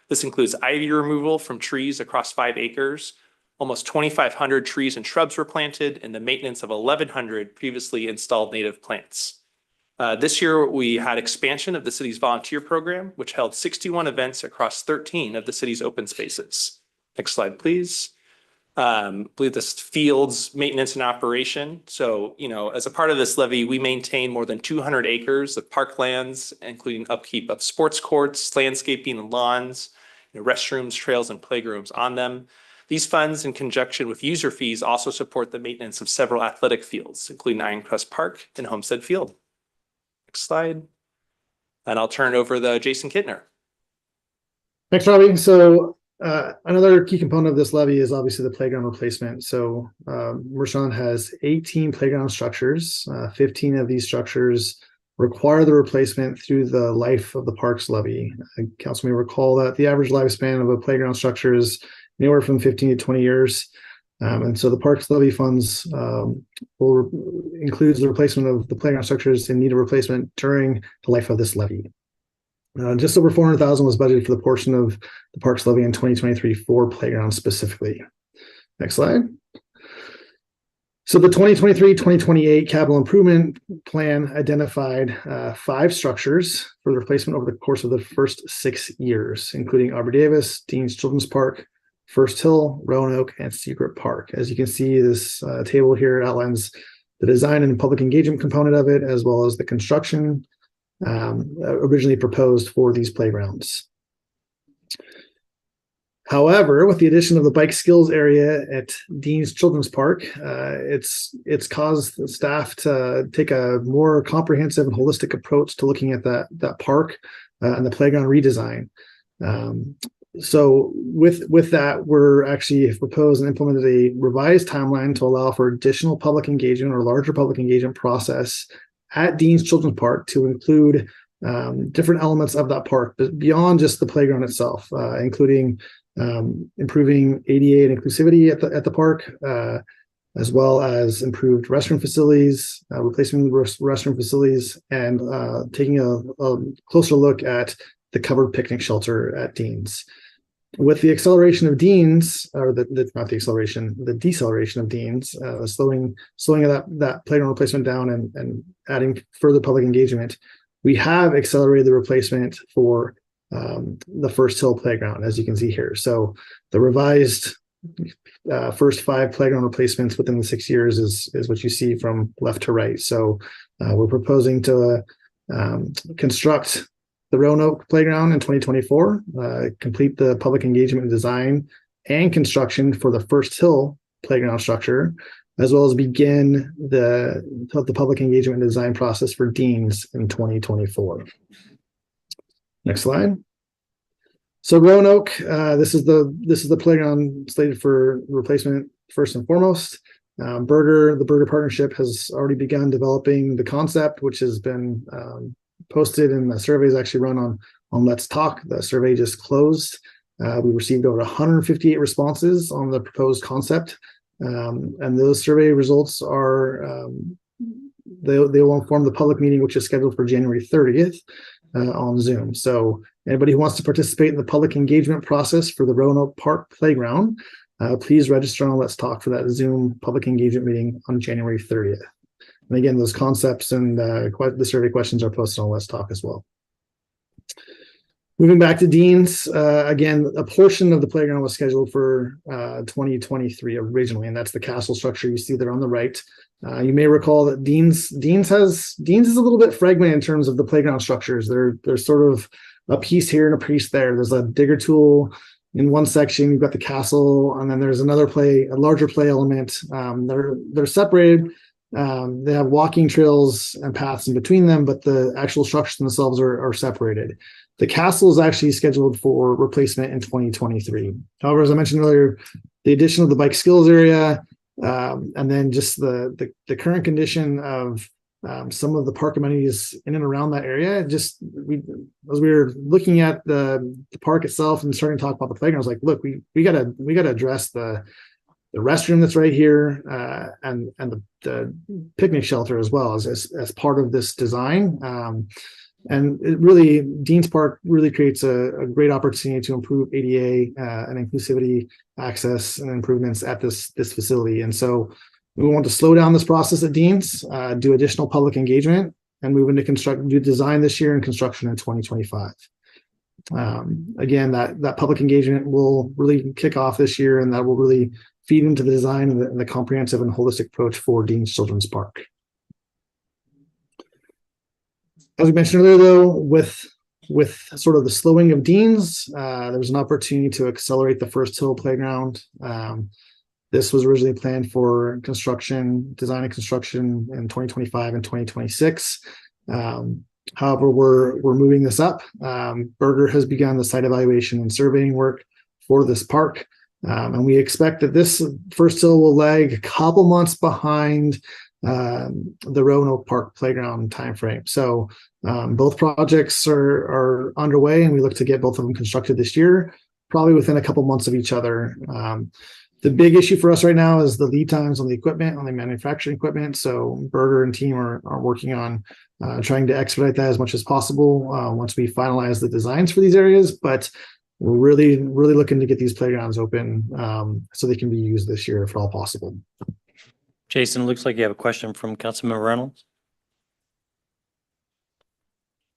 This includes ivy removal from trees across 5 acres. Almost 2,500 trees and shrubs were planted, and the maintenance of 1,100 previously installed native plants. This year, we had expansion of the city's volunteer program, which held 61 events across 13 of the city's open spaces. Next slide, please. I believe this fields maintenance and operation. So, as a part of this levy, we maintain more than 200 acres of parklands, including upkeep of sports courts, landscaping and lawns, restrooms, trails, and playgrounds on them. These funds, in conjunction with user fees, also support the maintenance of several athletic fields, including Ironcrest Park and Homestead Field. Next slide. And I'll turn it over to Jason Kittner. Thanks, Robbie. So another key component of this levy is obviously the playground replacement. So Mercer has 18 playground structures. 15 of these structures require the replacement through the life of the parks levy. Council may recall that the average lifespan of a playground structure is anywhere from 15 to 20 years. And so the parks levy funds includes the replacement of the playground structures in need of replacement during the life of this levy. Just over $400,000 was budgeted for the portion of the parks levy in 2023 for playgrounds specifically. Next slide. So the 2023-2028 capital improvement plan identified 5 structures for the replacement over the course of the first 6 years, including Aubrey Davis, Dean's Children's Park, First Hill, Roanoke, and Secret Park. As you can see, this table here outlines the design and public engagement component of it, as well as the construction originally proposed for these playgrounds. However, with the addition of the bike skills area at Dean's Children's Park, it's caused the staff to take a more comprehensive and holistic approach to looking at that park and the playground redesign. So with that, we're actually have proposed and implemented a revised timeline to allow for additional public engagement or larger public engagement process at Dean's Children's Park to include different elements of that park, but beyond just the playground itself, including improving ADA and inclusivity at the park, as well as improved restroom facilities, replacement restroom facilities, and taking a closer look at the covered picnic shelter at Dean's. With the acceleration of Dean's, or not the acceleration, the deceleration of Dean's, slowing that playground replacement down and adding further public engagement, we have accelerated the replacement for the First Hill playground, as you can see here. So the revised first 5 playground replacements within the 6 years is what you see from left to right. So we're proposing to construct the Roanoke playground in 2024, complete the public engagement design and construction for the First Hill playground structure, as well as begin the public engagement and design process for Dean's in 2024. Next slide. So Roanoke, this is the playground slated for replacement first and foremost. The Burger Partnership has already begun developing the concept, which has been posted, and the survey is actually run on Let's Talk. The survey just closed. We received over 158 responses on the proposed concept, and those survey results are they will inform the public meeting, which is scheduled for January 30th on Zoom. So anybody who wants to participate in the public engagement process for the Roanoke Park Playground, please register on Let's Talk for that Zoom public engagement meeting on January 30th. And again, those concepts and the survey questions are posted on Let's Talk as well. Moving back to Dean's, again, a portion of the playground was scheduled for 2023 originally, and that's the castle structure you see there on the right. You may recall that Dean's is a little bit fragmented in terms of the playground structures. There's sort of a piece here and a piece there. There's a digger tool in one section. You've got the castle, and then there's a larger play element. They're separated. They have walking trails and paths in between them, but the actual structures themselves are separated. The castle is actually scheduled for replacement in 2023. However, as I mentioned earlier, the addition of the bike skills area, and then just the current condition of some of the park amenities in and around that area, as we were looking at the park itself and starting to talk about the playground, I was like, look, we gotta address the restroom that's right here, and the picnic shelter as well as part of this design. And Dean's Park really creates a great opportunity to improve ADA and inclusivity, access, and improvements at this facility. And so we want to slow down this process at Dean's, do additional public engagement, and move into do design this year and construction in 2025. Again, that public engagement will really kick off this year, and that will really feed into the design and the comprehensive and holistic approach for Dean's Children's Park. As we mentioned earlier, though, with sort of the slowing of Dean's, there was an opportunity to accelerate the First Hill playground. This was originally planned for design and construction in 2025 and 2026. However, we're moving this up. Burger has begun the site evaluation and surveying work for this park. And we expect that this First Hill will lag a couple months behind the Roanoke Park Playground timeframe. So both projects are underway, and we look to get both of them constructed this year, probably within a couple months of each other. The big issue for us right now is the lead times on the equipment, on the manufacturing equipment. So Burger and team are working on trying to expedite that as much as possible once we finalize the designs for these areas. But we're really looking to get these playgrounds open so they can be used this year if at all possible. Jason, it looks like you have a question from Councilmember Reynolds.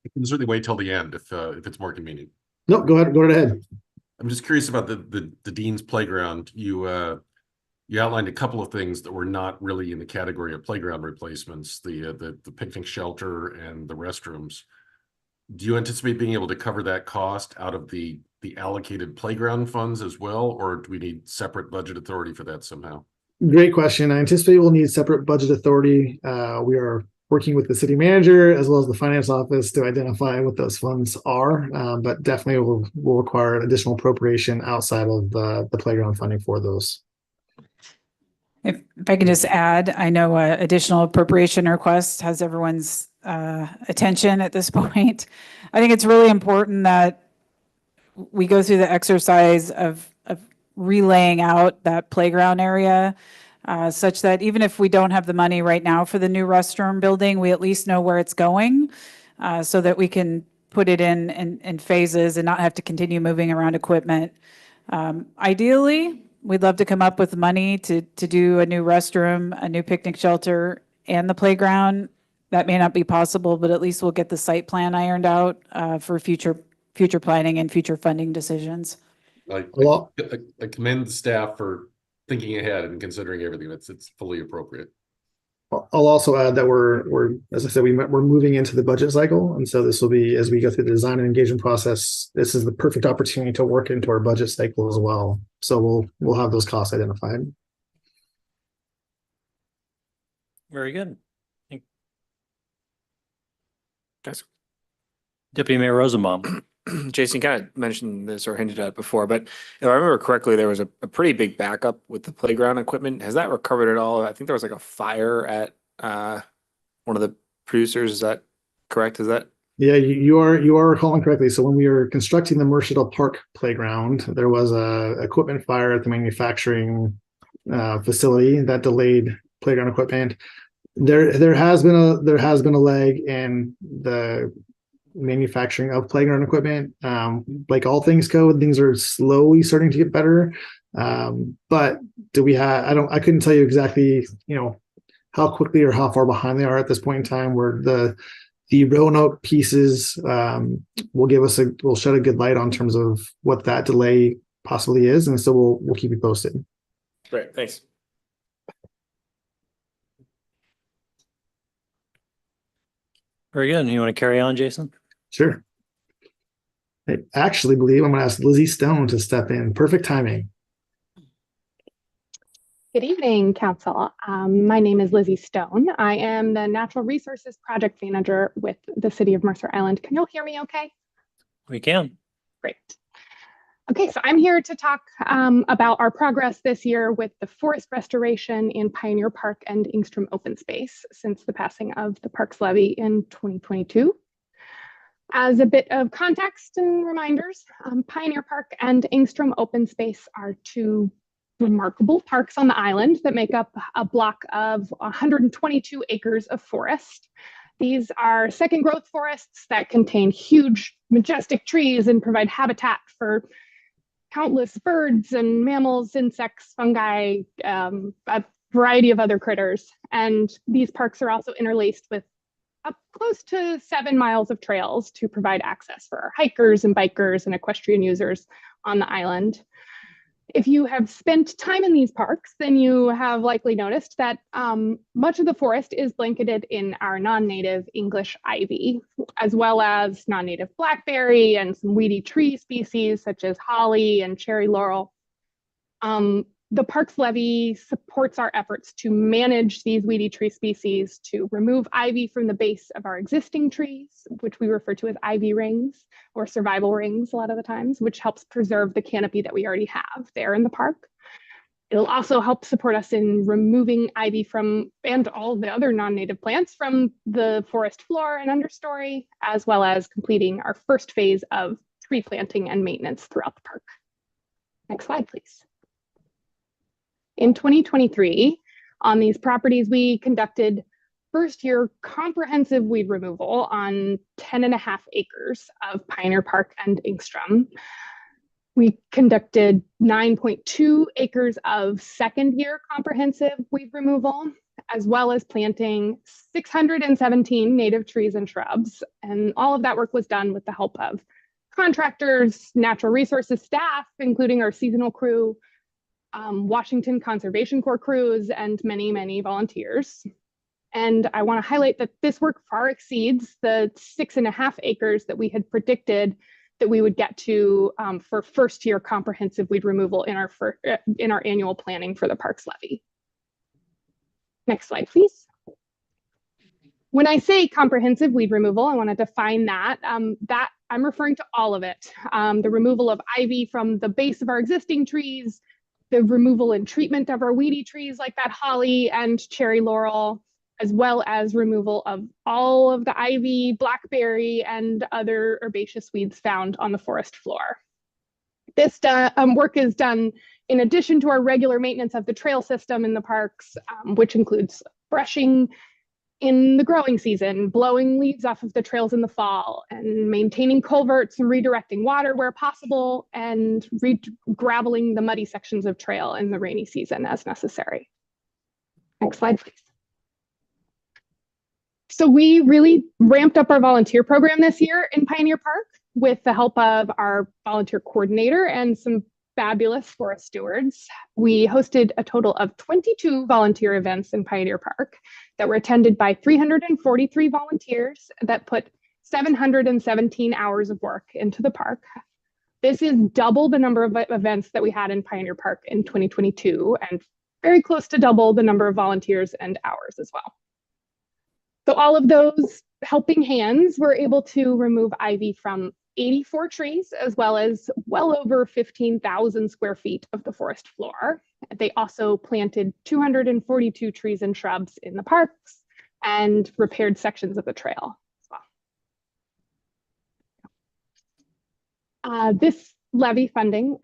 You can certainly wait till the end if it's more convenient. No, go right ahead. I'm just curious about the Dean's Playground. You outlined a couple of things that were not really in the category of playground replacements, the picnic shelter and the restrooms. Do you anticipate being able to cover that cost out of the allocated playground funds as well, or do we need separate budget authority for that somehow? Great question. I anticipate we'll need separate budget authority. We are working with the city manager as well as the finance office to identify what those funds are, but definitely will require additional appropriation outside of the playground funding for those. If I can just add, I know additional appropriation request has everyone's attention at this point. I think it's really important that we go through the exercise of relaying out that playground area such that even if we don't have the money right now for the new restroom building, we at least know where it's going so that we can put it in phases and not have to continue moving around equipment. Ideally, we'd love to come up with money to do a new restroom, a new picnic shelter, and the playground. That may not be possible, but at least we'll get the site plan ironed out for future planning and future funding decisions. I commend the staff for thinking ahead and considering everything. It's fully appropriate. I'll also add that we're as I said, we're moving into the budget cycle, and so this will be, as we go through the design and engagement process, this is the perfect opportunity to work into our budget cycle as well. So we'll have those costs identified. Very good. Guys. Deputy Mayor Rosenbaum. Jason kind of mentioned this or hinted at before, but if I remember correctly, there was a pretty big backup with the playground equipment. Has that recovered at all? I think there was like a fire at one of the producers. Is that correct? Is that? Yeah, you are recalling correctly. So when we were constructing the Mercer Park playground, there was a equipment fire at the manufacturing facility that delayed playground equipment. There has been a lag in the manufacturing of playground equipment. Like all things go, things are slowly starting to get better. But I couldn't tell you exactly, how quickly or how far behind they are at this point in time, where the Roanoke pieces will shed a good light on terms of what that delay possibly is. And so we'll keep you posted. Great, thanks. Very good. You want to carry on, Jason? Sure. I actually believe I'm going to ask Lizzie Stone to step in. Perfect timing. Good evening, Council. My name is Lizzie Stone. I am the Natural Resources Project Manager with the City of Mercer Island. Can you all hear me okay? We can. Great. Okay, so I'm here to talk about our progress this year with the forest restoration in Pioneer Park and Ingstrom Open Space since the passing of the Parks Levy in 2022. As a bit of context and reminders, Pioneer Park and Ingstrom Open Space are two remarkable parks on the island that make up a block of 122 acres of forest. These are second growth forests that contain huge, majestic trees and provide habitat for countless birds and mammals, insects, fungi, a variety of other critters. And these parks are also interlaced with up close to 7 miles of trails to provide access for our hikers and bikers and equestrian users on the island. If you have spent time in these parks, then you have likely noticed that much of the forest is blanketed in our non-native English ivy, as well as non-native blackberry and some weedy tree species such as holly and cherry laurel. The Parks Levy supports our efforts to manage these weedy tree species, to remove ivy from the base of our existing trees, which we refer to as ivy rings or survival rings a lot of the times, which helps preserve the canopy that we already have there in the park. It'll also help support us in removing ivy from and all the other non-native plants from the forest floor and understory, as well as completing our first phase of tree planting and maintenance throughout the park. Next slide, please. In 2023, on these properties, we conducted first-year comprehensive weed removal on 10.5 acres of Pioneer Park and Ingstrom. We conducted 9.2 acres of second-year comprehensive weed removal, as well as planting 617 native trees and shrubs. And all of that work was done with the help of contractors, natural resources staff, including our seasonal crew, Washington Conservation Corps crews, and many, many volunteers. And I want to highlight that this work far exceeds the 6.5 acres that we had predicted that we would get to for first-year comprehensive weed removal in our annual planning for the Parks Levy. Next slide, please. When I say comprehensive weed removal, I want to define that. That I'm referring to all of it. The removal of ivy from the base of our existing trees, the removal and treatment of our weedy trees like that holly and cherry laurel, as well as removal of all of the ivy, blackberry, and other herbaceous weeds found on the forest floor. This work is done in addition to our regular maintenance of the trail system in the parks, which includes brushing in the growing season, blowing leaves off of the trails in the fall, and maintaining culverts and redirecting water where possible, and graveling the muddy sections of trail in the rainy season as necessary. Next slide, please. So we really ramped up our volunteer program this year in Pioneer Park with the help of our volunteer coordinator and some fabulous forest stewards. We hosted a total of 22 volunteer events in Pioneer Park that were attended by 343 volunteers that put 717 hours of work into the park. This is double the number of events that we had in Pioneer Park in 2022, and very close to double the number of volunteers and hours as well. So all of those helping hands were able to remove ivy from 84 trees, as well as well over 15,000 square feet of the forest floor. They also planted 242 trees and shrubs in the parks and repaired sections of the trail as well. This levy funding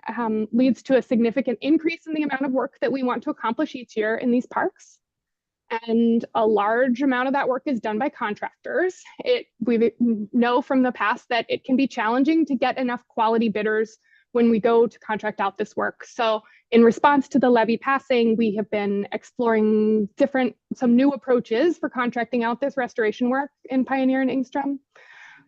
leads to a significant increase in the amount of work that we want to accomplish each year in these parks. And a large amount of that work is done by contractors. We know from the past that it can be challenging to get enough quality bidders when we go to contract out this work. So in response to the levy passing, we have been exploring some new approaches for contracting out this restoration work in Pioneer and Ingstrom.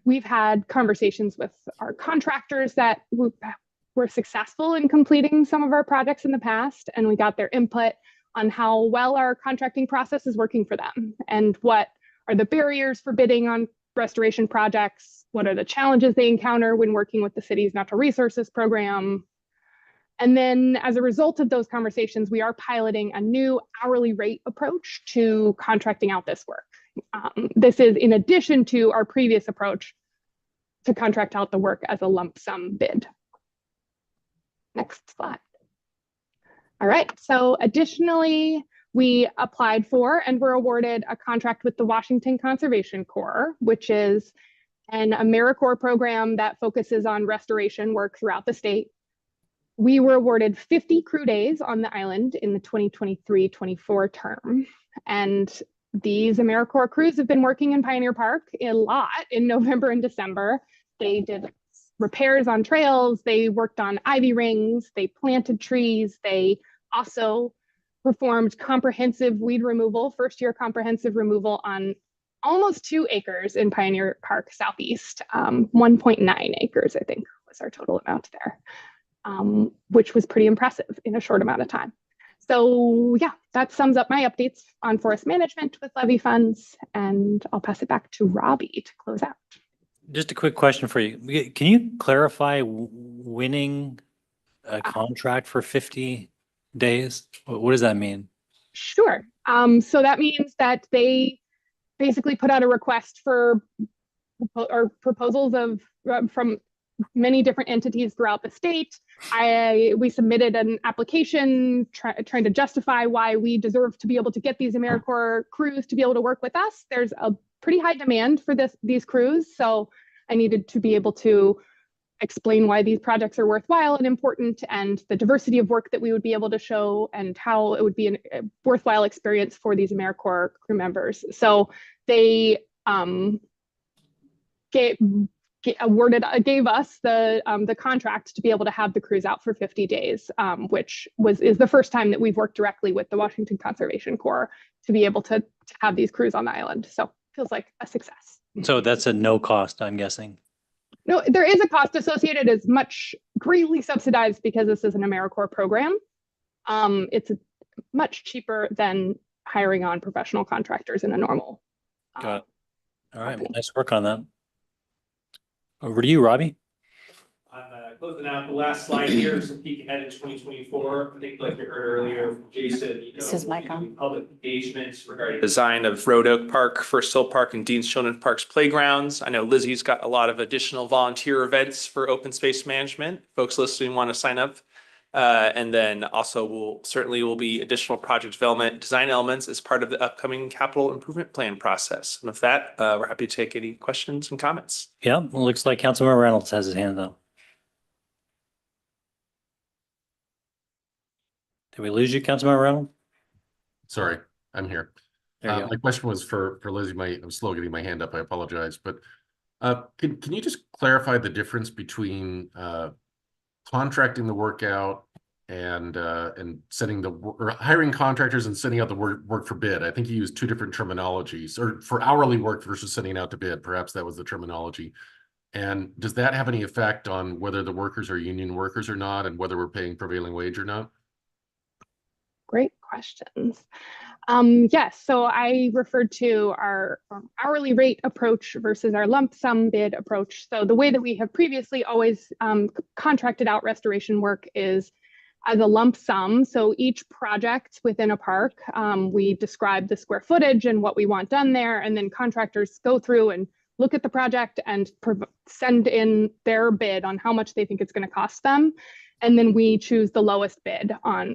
We've had conversations with our contractors that were successful in completing some of our projects in the past, and we got their input on how well our contracting process is working for them and what are the barriers for bidding on restoration projects, what are the challenges they encounter when working with the city's natural resources program. And then as a result of those conversations, we are piloting a new hourly rate approach to contracting out this work. This is in addition to our previous approach to contract out the work as a lump sum bid. Next slide. All right, so additionally, we applied for and were awarded a contract with the Washington Conservation Corps, which is an AmeriCorps program that focuses on restoration work throughout the state. We were awarded 50 crew days on the island in the 2023-24 term. And these AmeriCorps crews have been working in Pioneer Park a lot in November and December. They did repairs on trails, they worked on ivy rings, they planted trees, they also performed comprehensive weed removal, first-year comprehensive removal on almost 2 acres in Pioneer Park Southeast. 1.9 acres, I think, was our total amount there, which was pretty impressive in a short amount of time. So yeah, that sums up my updates on forest management with levy funds, and I'll pass it back to Robbie to close out. Just a quick question for you. Can you clarify winning a contract for 50 days? What does that mean? Sure. So that means that they basically put out a request for or proposals from many different entities throughout the state. We submitted an application trying to justify why we deserve to be able to get these AmeriCorps crews to be able to work with us. There's a pretty high demand for these crews, so I needed to be able to explain why these projects are worthwhile and important, and the diversity of work that we would be able to show, and how it would be a worthwhile experience for these AmeriCorps crew members. So they gave us the contract to be able to have the crews out for 50 days, which is the first time that we've worked directly with the Washington Conservation Corps to be able to have these crews on the island. So feels like a success. So that's a no cost, I'm guessing. No, there is a cost associated. It's greatly subsidized because this is an AmeriCorps program. It's much cheaper than hiring on professional contractors in a normal. Got it. All right, well, nice work on that. Over to you, Robbie. I'm closing out the last slide here, so peek ahead in 2024. I think like you heard earlier from Jason, This is my public engagements regarding design of Road Oak Park, First Hill Park, and Dean's Children's Parks playgrounds. I know Lizzie's got a lot of additional volunteer events for open space management. Folks listening want to sign up. And then also will be additional project development design elements as part of the upcoming capital improvement plan process. And with that, we're happy to take any questions and comments. Yeah, well, looks like Councilmember Reynolds has his hand up. Did we lose you, Councilmember Reynolds? Sorry, I'm here. There you go. My question was for Lizzie. I'm slow getting my hand up. I apologize, but can you just clarify the difference between contracting the work out and sending or hiring contractors and sending out the work for bid? I think you used two different terminologies, or for hourly work versus sending out to bid. Perhaps that was the terminology. And does that have any effect on whether the workers are union workers or not, and whether we're paying prevailing wage or not? Great questions. Yes, so I referred to our hourly rate approach versus our lump sum bid approach. So the way that we have previously always contracted out restoration work is as a lump sum. So each project within a park, we describe the square footage and what we want done there, and then contractors go through and look at the project and send in their bid on how much they think it's going to cost them. And then we choose the lowest bid on.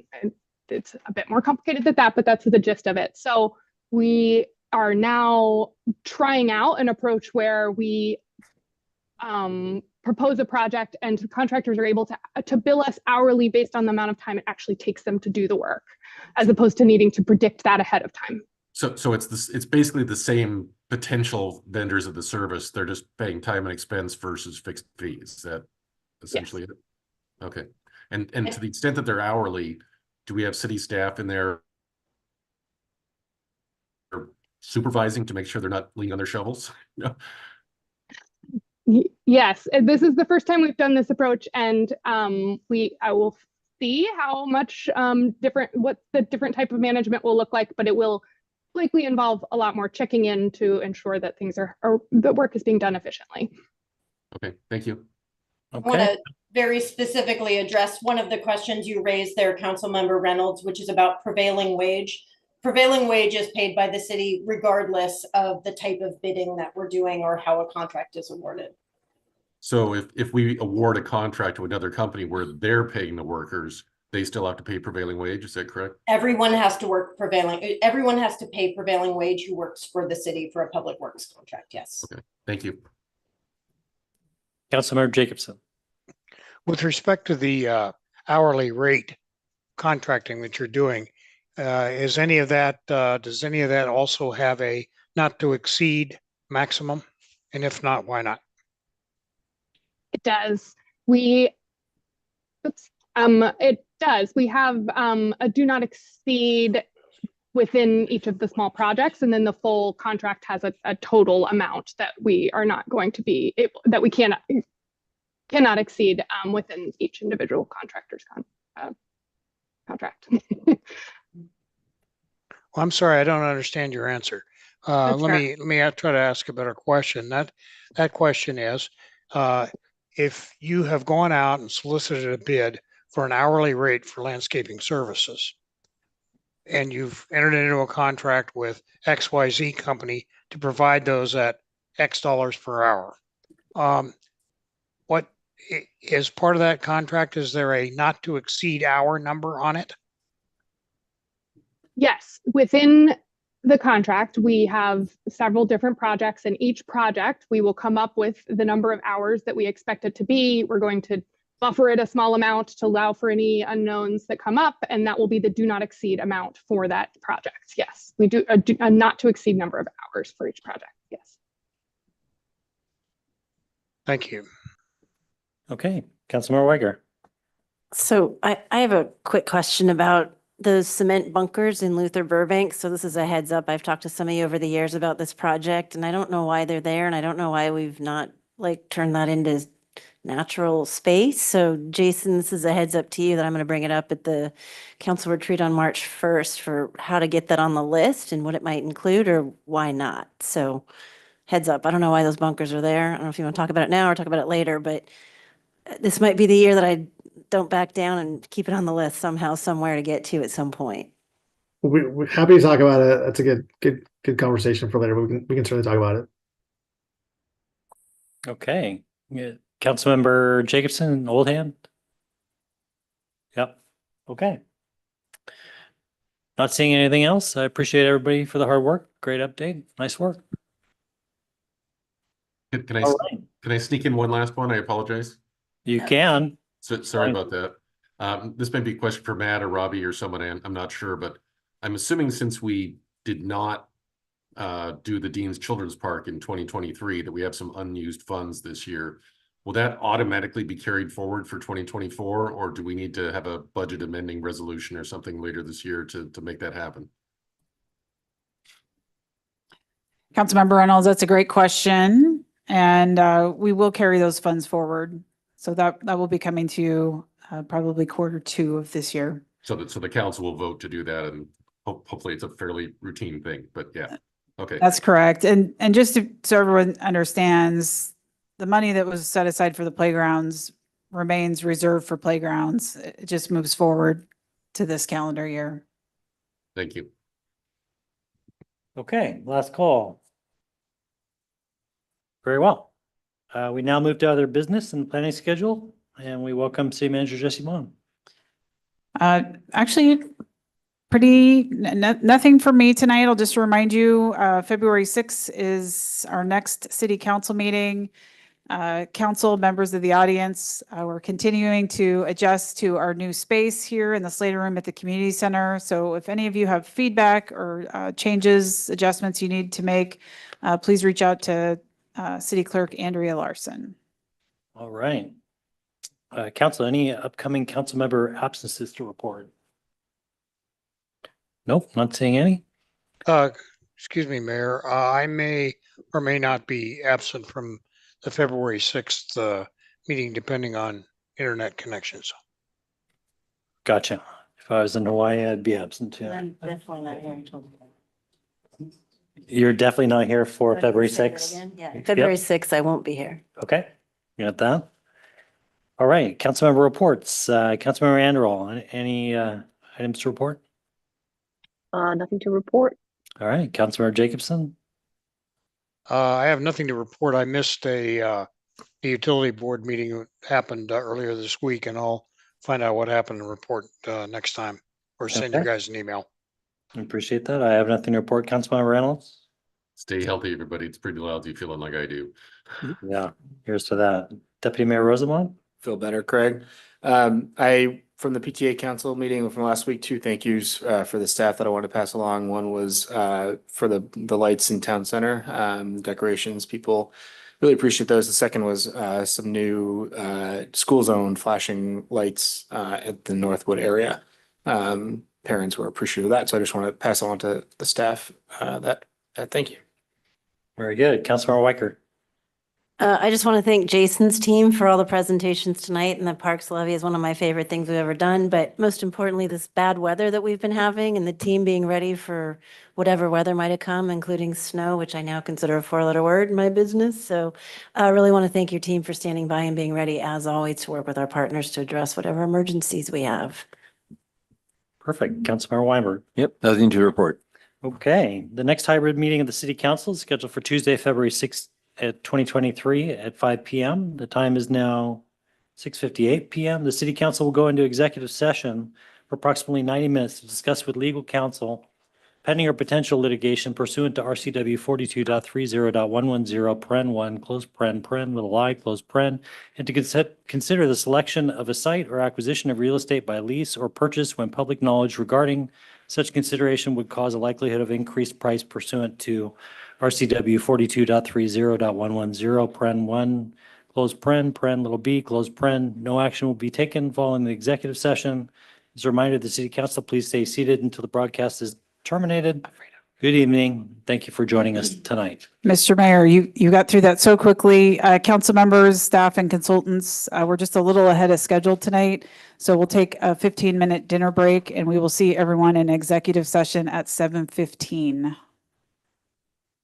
It's a bit more complicated than that, but that's the gist of it. So we are now trying out an approach where we propose a project and contractors are able to bill us hourly based on the amount of time it actually takes them to do the work, as opposed to needing to predict that ahead of time. So it's basically the same potential vendors of the service. They're just paying time and expense versus fixed fees. Is that essentially it? Okay. And to the extent that they're hourly, do we have city staff in there supervising to make sure they're not leaning on their shovels? No. Yes, this is the first time we've done this approach, and I will see how much what the different type of management will look like, but it will likely involve a lot more checking in to ensure that things the work is being done efficiently. Okay, thank you. Okay. I want to very specifically address one of the questions you raised there, Councilmember Reynolds, which is about prevailing wage. Prevailing wage is paid by the city regardless of the type of bidding that we're doing or how a contract is awarded. So if we award a contract to another company where they're paying the workers, they still have to pay prevailing wage, is that correct? Everyone has to pay prevailing wage who works for the city for a public works contract, yes. Okay, thank you. Councilmember Jacobson. With respect to the hourly rate contracting that you're doing, does any of that also have a not to exceed maximum? And if not, why not? It does. It does. We have a do not exceed within each of the small projects, and then the full contract has a total amount that we are not going to be that we cannot exceed within each individual contractor's contract. Well, I'm sorry, I don't understand your answer. Let me try to ask a better question. That question is, if you have gone out and solicited a bid for an hourly rate for landscaping services, and you've entered into a contract with XYZ company to provide those at X dollars per hour, what is part of that contract? Is there a not to exceed hour number on it? Yes, within the contract, we have several different projects, and each project we will come up with the number of hours that we expect it to be. We're going to buffer it a small amount to allow for any unknowns that come up, and that will be the do not exceed amount for that project. Yes, we do a not to exceed number of hours for each project. Yes. Thank you. Okay, Councilmember Weiger. So I have a quick question about those cement bunkers in Luther Burbank. So this is a heads up. I've talked to some of you over the years about this project, and I don't know why they're there, and I don't know why we've not turned that into natural space. So Jason, this is a heads up to you that I'm going to bring it up at the council retreat on March 1st for how to get that on the list and what it might include or why not. So heads up. I don't know why those bunkers are there. I don't know if you want to talk about it now or talk about it later, but this might be the year that I don't back down and keep it on the list somehow, somewhere to get to at some point. We're happy to talk about it. That's a good conversation for later. But we can certainly talk about it. Okay. Yeah. Councilmember Jacobson, Oldham. Yep. Okay. Not seeing anything else. I appreciate everybody for the hard work. Great update. Nice work. Can I sneak in one last one? I apologize. You can. So, sorry about that. This may be a question for Matt or Robbie or someone, I'm not sure, but I'm assuming since we did not do the Dean's Children's Park in 2023, that we have some unused funds this year. Will that automatically be carried forward for 2024, or do we need to have a budget amending resolution or something later this year to make that happen? Councilmember Reynolds, that's a great question. And we will carry those funds forward. So that will be coming to you probably Q2 of this year. So the council will vote to do that, and hopefully it's a fairly routine thing, but yeah. Okay. That's correct. And just so everyone understands, the money that was set aside for the playgrounds remains reserved for playgrounds. It just moves forward to this calendar year. Thank you. Okay, last call. Very well. We now move to other business and planning schedule, and we welcome City Manager Jesse Bond. Actually, nothing for me tonight. I'll just remind you, February 6th is our next city council meeting. Council members of the audience, we're continuing to adjust to our new space here in the Slater Room at the Community Center. So if any of you have feedback or changes, adjustments you need to make, please reach out to City Clerk Andrea Larson. All right. Council, any upcoming council member absences to report? Nope, not seeing any. Excuse me, Mayor. I may or may not be absent from the February 6th meeting, depending on internet connections. Gotcha. If I was in Hawaii, I'd be absent too. I'm definitely not here until. You're definitely not here for February 6th? Yeah, February 6th, I won't be here. Okay, you got that? All right, council member reports. Councilmember Anderall, any items to report? Nothing to report. All right, Councilmember Jacobson. I have nothing to report. I missed a utility board meeting that happened earlier this week, and I'll find out what happened and report next time, or send you Okay. guys an email. I appreciate that. I have nothing to report. Councilmember Reynolds. Stay healthy, everybody. It's pretty lousy feeling like I do. Yeah, here's to that. Deputy Mayor Rosamond. Feel better, Craig. From the PTA council meeting from last week, two thank yous for the staff that I want to pass along. One was for the lights in town center, decorations. People really appreciate those. The second was some new school zone flashing lights at the Northwood area. Parents were appreciative of that, so I just want to pass on to the staff that thank you. Very good. Councilmember Weicker. I just want to thank Jason's team for all the presentations tonight, and the Parks Levy is one of my favorite things we've ever done. But most importantly, this bad weather that we've been having and the team being ready for whatever weather might have come, including snow, which I now consider a 4-letter word in my business. So I really want to thank your team for standing by and being ready, as always, to work with our partners to address whatever emergencies we have. Perfect. Councilmember Weinberg. Yep, nothing to report. Okay, the next hybrid meeting of the City Council is scheduled for Tuesday, February 6th at 2023 at 5 p.m. The time is now 6:58 p.m. The City Council will go into executive session for approximately 90 minutes to discuss with legal counsel pending or potential litigation pursuant to RCW 42.30.110, paren 1, close paren, little I, close paren, and to consider the selection of a site or acquisition of real estate by lease or purchase when public knowledge regarding such consideration would cause a likelihood of increased price pursuant to RCW 42.30.110, paren 1, close paren, little b, close paren. No action will be taken following the executive session. As a reminder, the City Council, please stay seated until the broadcast is terminated. Good evening. Thank you for joining us tonight. Mr. Mayor, you got through that so quickly. Council members, staff, and consultants, we're just a little ahead of schedule tonight. So we'll take a 15-minute dinner break, and we will see everyone in executive session at 7:15.